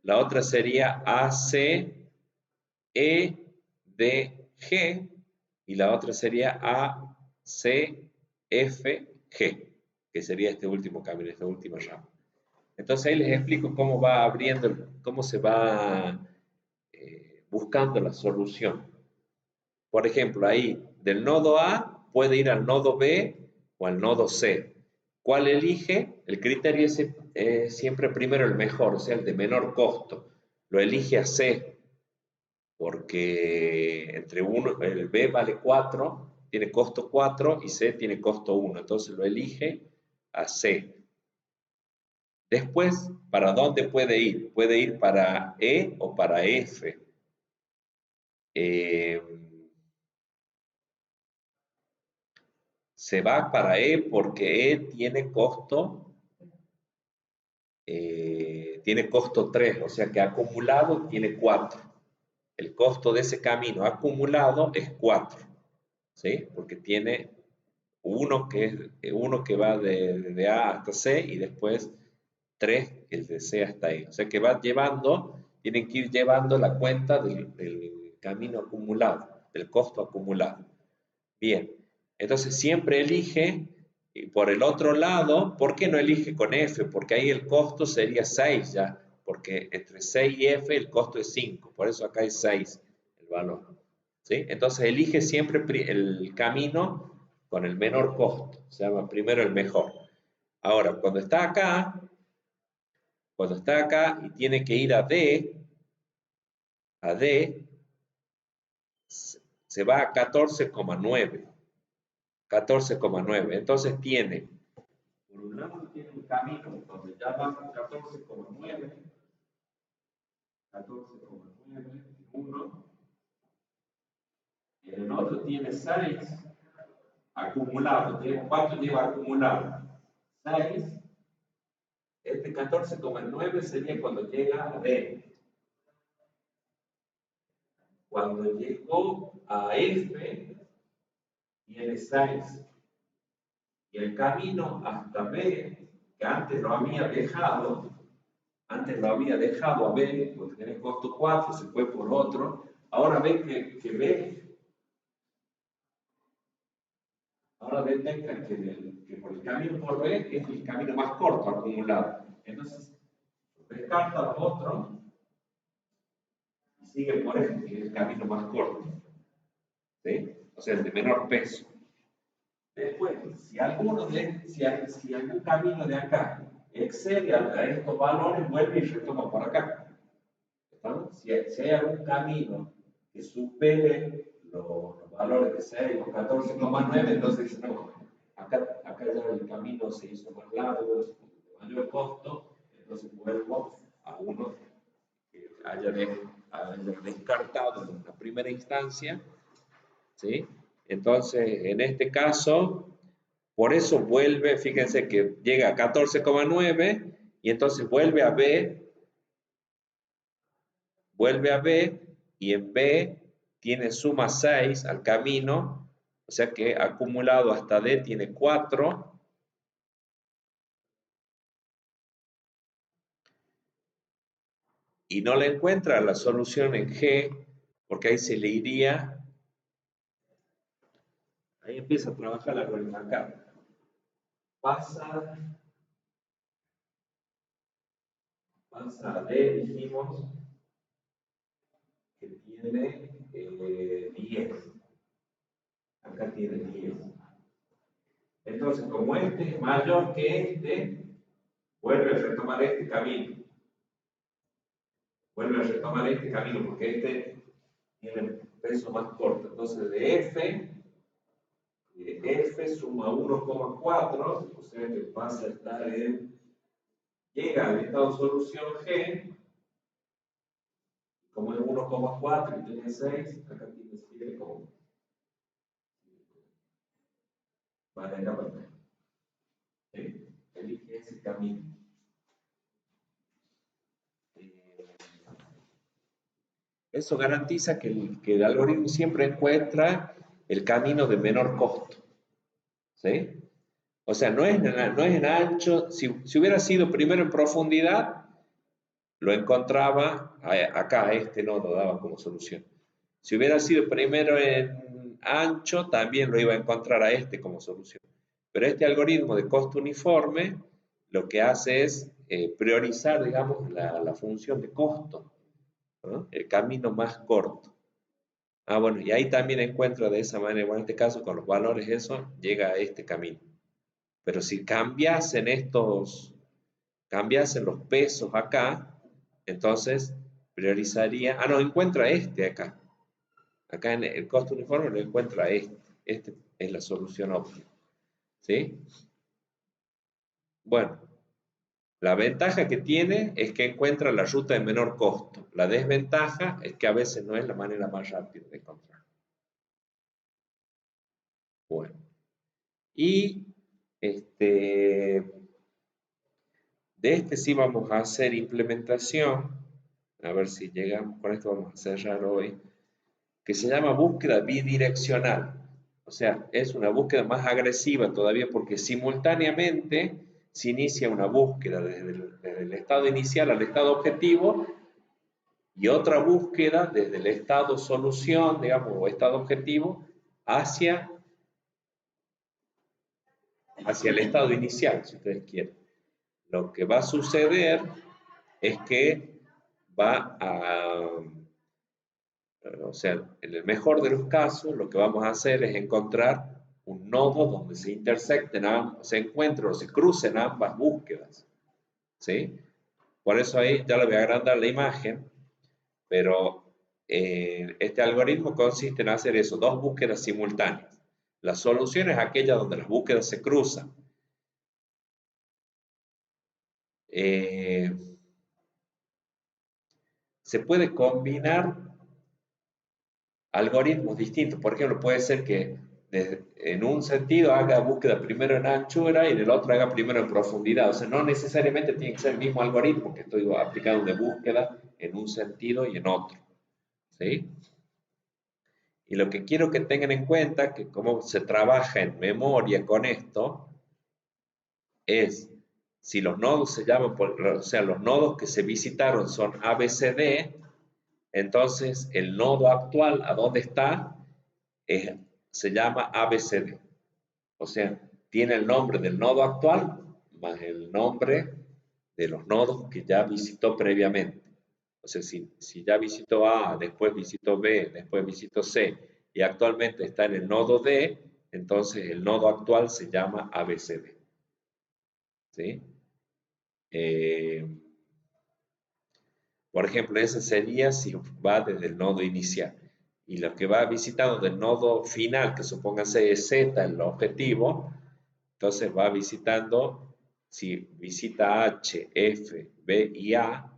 La otra sería A, C, E, D, G. Y la otra sería A, C, F, G, que sería este último camino, esta última rama. Entonces ahí les explico cómo va abriendo, cómo se va buscando la solución. Por ejemplo, ahí del nodo A puede ir al nodo B o al nodo C. ¿Cuál elige? El criterio es siempre primero el mejor, o sea, el de menor costo. Lo elige a C, porque el B vale 4, tiene costo 4 y C tiene costo 1. Entonces lo elige a C. Después, ¿para dónde puede ir? Puede ir para E o para F. Se va para E porque E tiene costo 3, o sea que acumulado tiene 4. El costo de ese camino acumulado es 4, ¿sí? Porque tiene uno que va de A hasta C y después 3 el de C hasta E. O sea que tienen que ir llevando la cuenta del camino acumulado, del costo acumulado. Bien, entonces siempre elige por el otro lado. ¿Por qué no elige con F? Porque ahí el costo sería 6 ya, porque entre 6 y F el costo es 5, por eso acá es 6 el valor. ¿Sí? Entonces elige siempre el camino con el menor costo, se llama primero el mejor. Ahora, cuando está acá y tiene que ir a D, se va a 14,9. 14,9. Entonces tiene, por un lado tiene un camino donde ya va a 14,9, 14,9, 1, y en el otro tiene 6 acumulado. ¿Cuánto lleva acumulado? 6. Este 14,9 sería cuando llega a D. Cuando llegó a F, tiene 6. Y el camino hasta B, que antes lo había dejado a B, porque tiene costo 4, se fue por otro. Ahora ven que B, ahora ven que por el camino por B es el camino más corto acumulado. Entonces, descarta los otros y sigue por este, que es el camino más corto. ¿Sí? O sea, el de menor peso. Después, si algún camino de acá excede a estos valores, vuelve y retoma por acá. Si hay algún camino que supere los valores de 6, los 14,9, entonces dice, no, acá ya el camino se hizo más largo, de mayor costo, entonces vuelvo a uno que haya descartado en la primera instancia, ¿sí? Entonces, en este caso, por eso vuelve, fíjense que llega a 14,9 y entonces vuelve a B y en B tiene suma 6 al camino, o sea que acumulado hasta D tiene 4. Y no le encuentra la solución en G, porque ahí se le iría, ahí empieza a trabajar la algoritmo acá. Pasa a D, dijimos que tiene 10. Acá tiene 10. Entonces, como este es mayor que este, vuelve a retomar este camino. Porque este tiene peso más corto. Entonces, de F suma 1,4, o sea que pasa a estar llega al estado de solución G, como es 1,4 y tiene 6, acá tiene 7, vale, acá para elige ese camino. Eso garantiza que el algoritmo siempre encuentra el camino de menor costo. ¿Sí? O sea, no es en ancho. Si hubiera sido primero en profundidad, lo encontraba acá, este nodo daba como solución. Si hubiera sido primero en ancho, también lo iba a encontrar a este como solución. Pero este algoritmo de costo uniforme lo que hace es priorizar, digamos, la función de costo, ¿no? El camino más corto. Bueno, y ahí también encuentro de esa manera, en este caso con los valores eso, llega a este camino. Pero si cambiasen los pesos acá, entonces priorizaría, no, encuentra este acá. Acá en el costo uniforme lo encuentra este. Este es la solución óptima. ¿Sí? Bueno, la ventaja que tiene es que encuentra la ruta de menor costo. La desventaja es que a veces no es la manera más rápida de encontrar. Bueno, y de este sí vamos a hacer implementación. A ver si llegamos, con esto vamos a cerrar hoy, que se llama búsqueda bidireccional. O sea, es una búsqueda más agresiva todavía porque simultáneamente se inicia una búsqueda desde el estado inicial al estado objetivo y otra búsqueda desde el estado solución, digamos, o estado objetivo, hacia el estado inicial, si ustedes quieren. Lo que va a suceder es que va a, o sea, en el mejor de los casos, lo que vamos a hacer es encontrar un nodo donde se intersecten, se encuentren o se crucen ambas búsquedas, ¿sí? Por eso ahí ya le voy a agrandar la imagen, pero este algoritmo consiste en hacer eso, dos búsquedas simultáneas. La solución es aquella donde las búsquedas se cruzan. Eh, se puede combinar algoritmos distintos. Por ejemplo, puede ser que en un sentido haga búsqueda primero en anchura y en el otro haga primero en profundidad. O sea, no necesariamente tiene que ser el mismo algoritmo que estoy aplicando de búsqueda en un sentido y en otro. ¿Sí? Y lo que quiero que tengan en cuenta, que cómo se trabaja en memoria con esto, es si los nodos se llaman, o sea, los nodos que se visitaron son ABCD, entonces el nodo actual, ¿a dónde está? Se llama ABCD. O sea, tiene el nombre del nodo actual más el nombre de los nodos que ya visitó previamente. O sea, si ya visitó A, después visitó B, después visitó C y actualmente está en el nodo D, entonces el nodo actual se llama ABCD. ¿Sí? Eh, por ejemplo, ese sería si va desde el nodo inicial. Y lo que va visitando del nodo final, que supóngase es Z el objetivo, entonces va visitando, si visita H, F, B y A,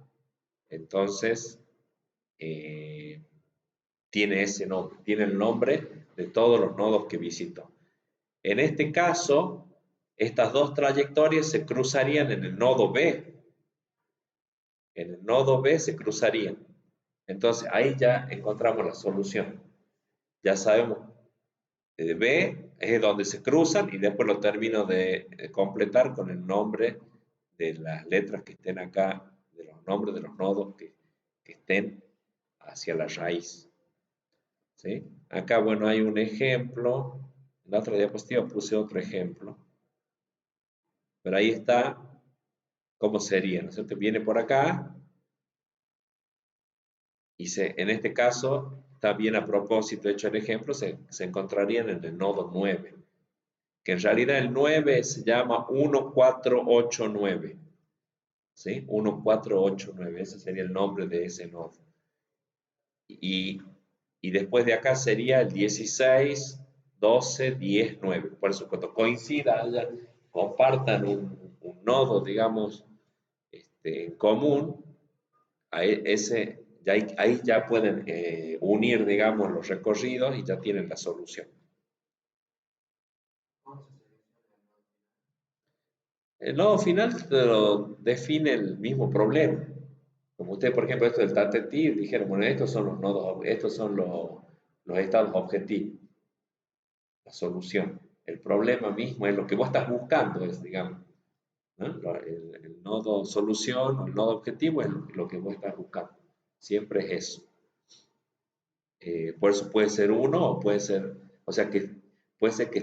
entonces tiene ese nombre, tiene el nombre de todos los nodos que visitó. En este caso, estas dos trayectorias se cruzarían en el nodo B. En el nodo B se cruzarían. Entonces ahí ya encontramos la solución. Ya sabemos, B es donde se cruzan y después lo termino de completar con el nombre de las letras que estén acá, de los nombres de los nodos que estén hacia la raíz. ¿Sí? Acá, bueno, hay un ejemplo. En la otra diapositiva puse otro ejemplo. Pero ahí está cómo sería, ¿no es cierto? Viene por acá y en este caso, está bien a propósito hecho el ejemplo, se encontrarían en el nodo 9, que en realidad el 9 se llama 1489. ¿Sí? 1489, ese sería el nombre de ese nodo. Y, y después de acá sería el 16, 12, 10, 9. Por eso cuando coincidan, compartan un nodo, digamos, en común, ahí ya pueden unir, digamos, los recorridos y ya tienen la solución. El nodo final te lo define el mismo problema. Como usted, por ejemplo, esto del tatetí, dijeron, bueno, estos son los nodos, estos son los estados objetivos, la solución. El problema mismo es lo que vos estás buscando, es, digamos, ¿no? El nodo solución o el nodo objetivo es lo que vos estás buscando. Siempre es eso. Por eso puede ser uno o puede ser, o sea que puede ser que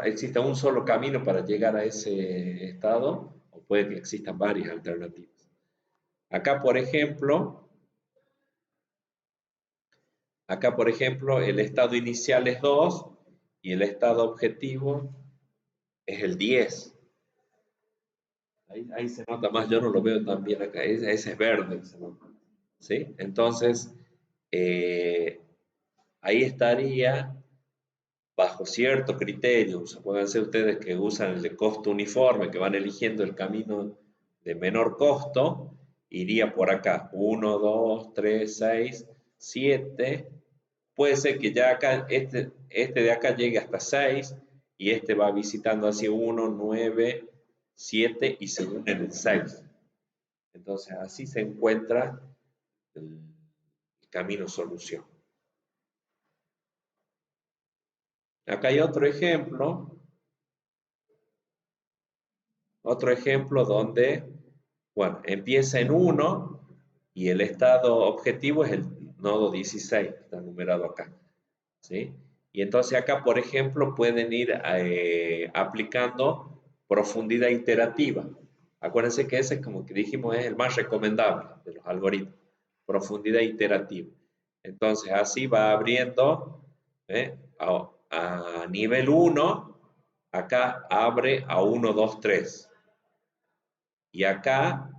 exista un solo camino para llegar a ese estado o puede que existan varias alternativas. Acá, por ejemplo, el estado inicial es 2 y el estado objetivo es el 10. Ahí se nota más, yo no lo veo tan bien acá, ese es verde. ¿Sí? Entonces, eh, ahí estaría bajo cierto criterio, pueden ser ustedes que usan el de costo uniforme, que van eligiendo el camino de menor costo, iría por acá, 1, 2, 3, 6, 7, puede ser que ya acá, este de acá llegue hasta 6, y este va visitando así 1, 9, 7 y se une en el 6. Entonces así se encuentra el camino solución. Acá hay otro ejemplo donde, bueno, empieza en 1 y el estado objetivo es el nodo 16, está numerado acá. ¿Sí? Y entonces acá, por ejemplo, pueden ir aplicando profundidad iterativa. Acuérdense que ese, como que dijimos, es el más recomendable de los algoritmos. Profundidad iterativa. Entonces, así va abriendo, ¿eh? A nivel uno, acá abre a uno 2 3. Y acá,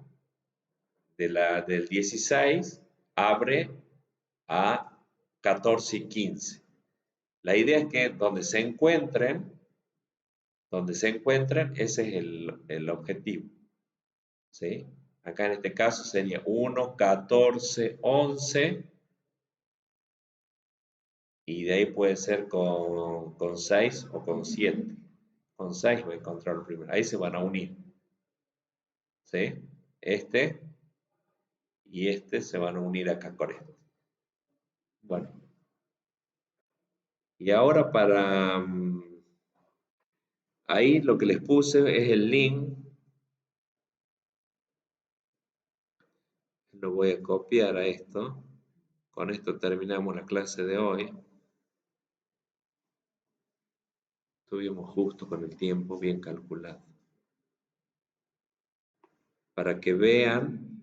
del 16, abre a 14 y 15. La idea es que donde se encuentren, ese es el objetivo. ¿Sí? Acá en este caso sería 1, 14, 11 y de ahí puede ser con 6 o con 7. Con 6 voy a encontrar el primero. Ahí se van a unir. ¿Sí? Este y este se van a unir acá con este. Bueno. Y ahora ahí lo que les puse es el link. Lo voy a copiar a esto. Con esto terminamos la clase de hoy. Estuvimos justo con el tiempo bien calculado. Para que vean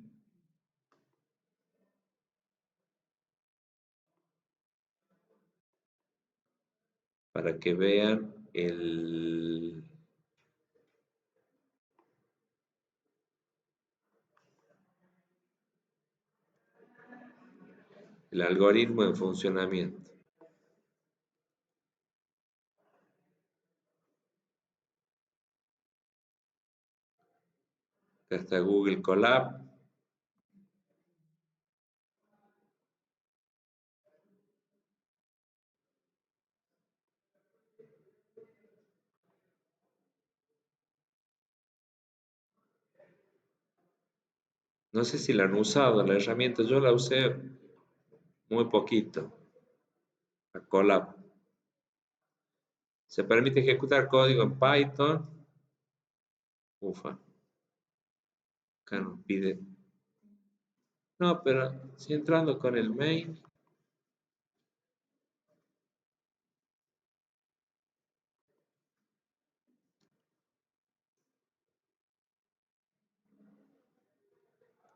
el algoritmo en funcionamiento. Acá está Google Colab. No sé si la han usado, la herramienta. Yo la usé muy poquito. La Colab. Se permite ejecutar código en Python. Ufa. Acá nos pide. No, pero si entrando con el mail.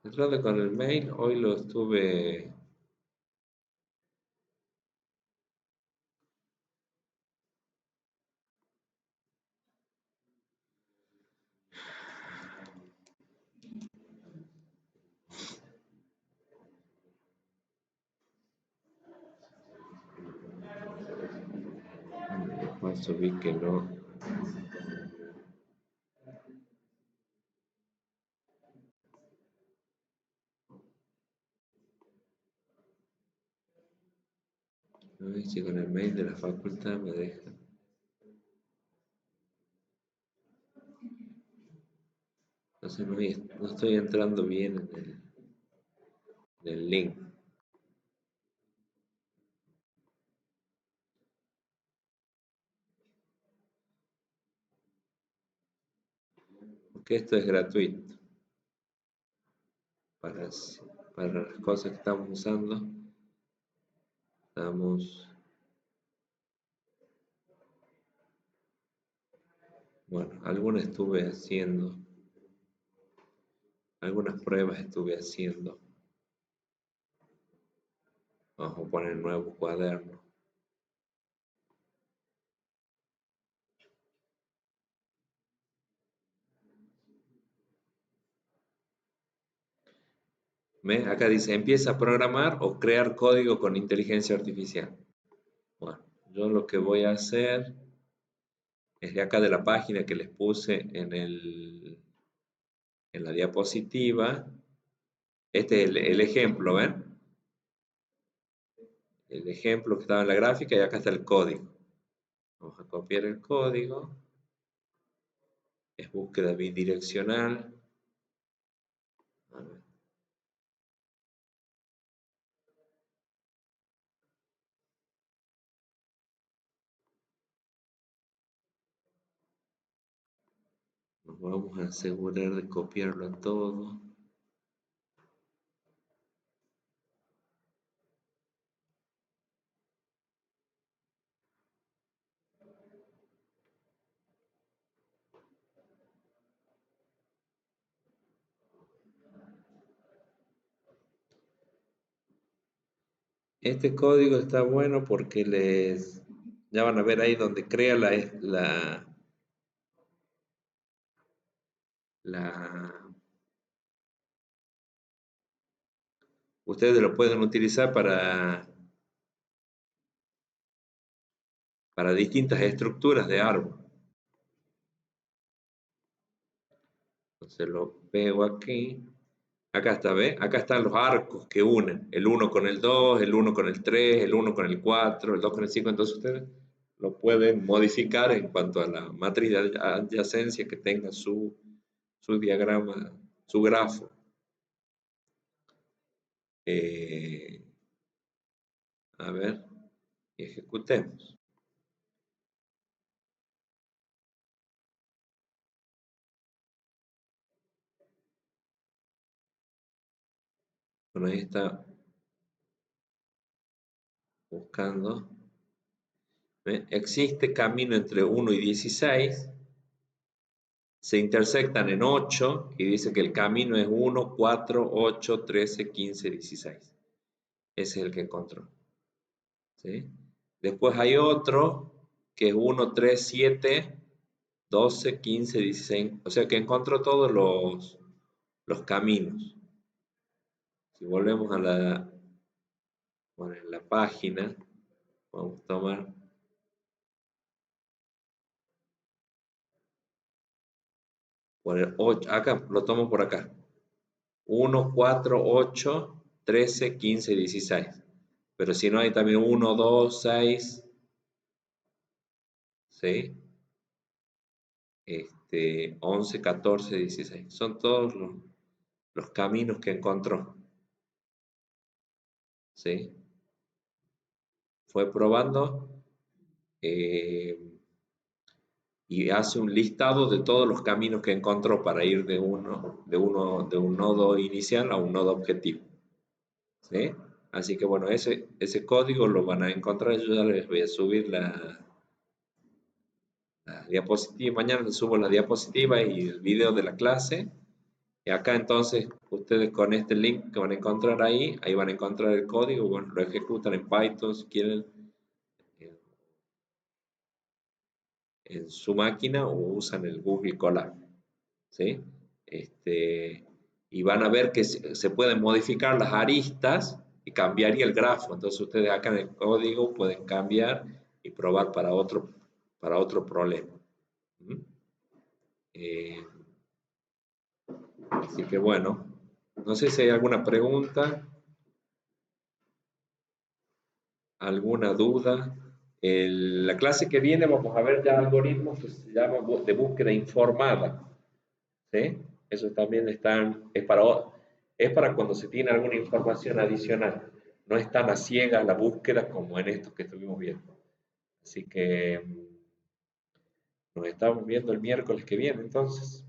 Entrando con el mail, hoy lo estuve. Paso vi que no. A ver si con el mail de la facultad me deja. Entonces no estoy entrando bien en el link. Porque esto es gratuito. Para, para las cosas que estamos usando, bueno, algunas pruebas estuve haciendo. Vamos a poner nuevo cuaderno. ¿Ven? Acá dice, empieza a programar o crear código con inteligencia artificial. Bueno, yo lo que voy a hacer es de acá de la página que les puse en la diapositiva. Este es el ejemplo, ¿ven? El ejemplo que estaba en la gráfica y acá está el código. Vamos a copiar el código. Es búsqueda bidireccional. A ver. Nos vamos a asegurar de copiarlo todo. Este código está bueno porque ya van a ver ahí donde crea la, ustedes lo pueden utilizar para distintas estructuras de árbol. Entonces lo pego aquí. Acá está, ¿ve? Acá están los arcos que unen. El 1 con el 2, el 1 con el 3, el 1 con el 4, el 2 con el 5. Entonces ustedes lo pueden modificar en cuanto a la matriz de adyacencia que tenga su diagrama, su grafo. A ver, y ejecutemos. Bueno, ahí está buscando. ¿Ve? Existe camino entre 1 y 16. Se intersectan en 8 y dice que el camino es 1, 4, 8, 13, 15, 16. Ese es el que encontró. ¿Sí? Después hay otro que es 1, 3, 7, 12, 15, 16. O sea que encontró todos los caminos. Si volvemos a la página, vamos a tomar por el 8. Acá lo tomo por acá. 1, 4, 8, 13, 15, 16. Pero si no hay también 1, 2, 6, ¿sí? 11, 14, 16. Son todos los caminos que encontró. ¿Sí? Fue probando y hace un listado de todos los caminos que encontró para ir de un nodo inicial a un nodo objetivo. ¿Sí? Así que bueno, ese código lo van a encontrar. Yo ya les voy a subir la diapositiva. Mañana les subo la diapositiva y el video de la clase. Y acá entonces ustedes con este link que van a encontrar ahí van a encontrar el código. Bueno, lo ejecutan en Python si quieren en su máquina o usan el Google Colab. ¿Sí? Y van a ver que se pueden modificar las aristas y cambiaría el grafo. Entonces ustedes acá en el código pueden cambiar y probar para otro problema. ¿Mm? Eh, Así que bueno, no sé si hay alguna pregunta, alguna duda. La clase que viene vamos a ver ya algoritmos que se llaman de búsqueda informada. ¿Sí? Eso también es para cuando se tiene alguna información adicional. No es tan a ciegas la búsqueda como en estos que estuvimos viendo. Así que nos estamos viendo el miércoles que viene entonces.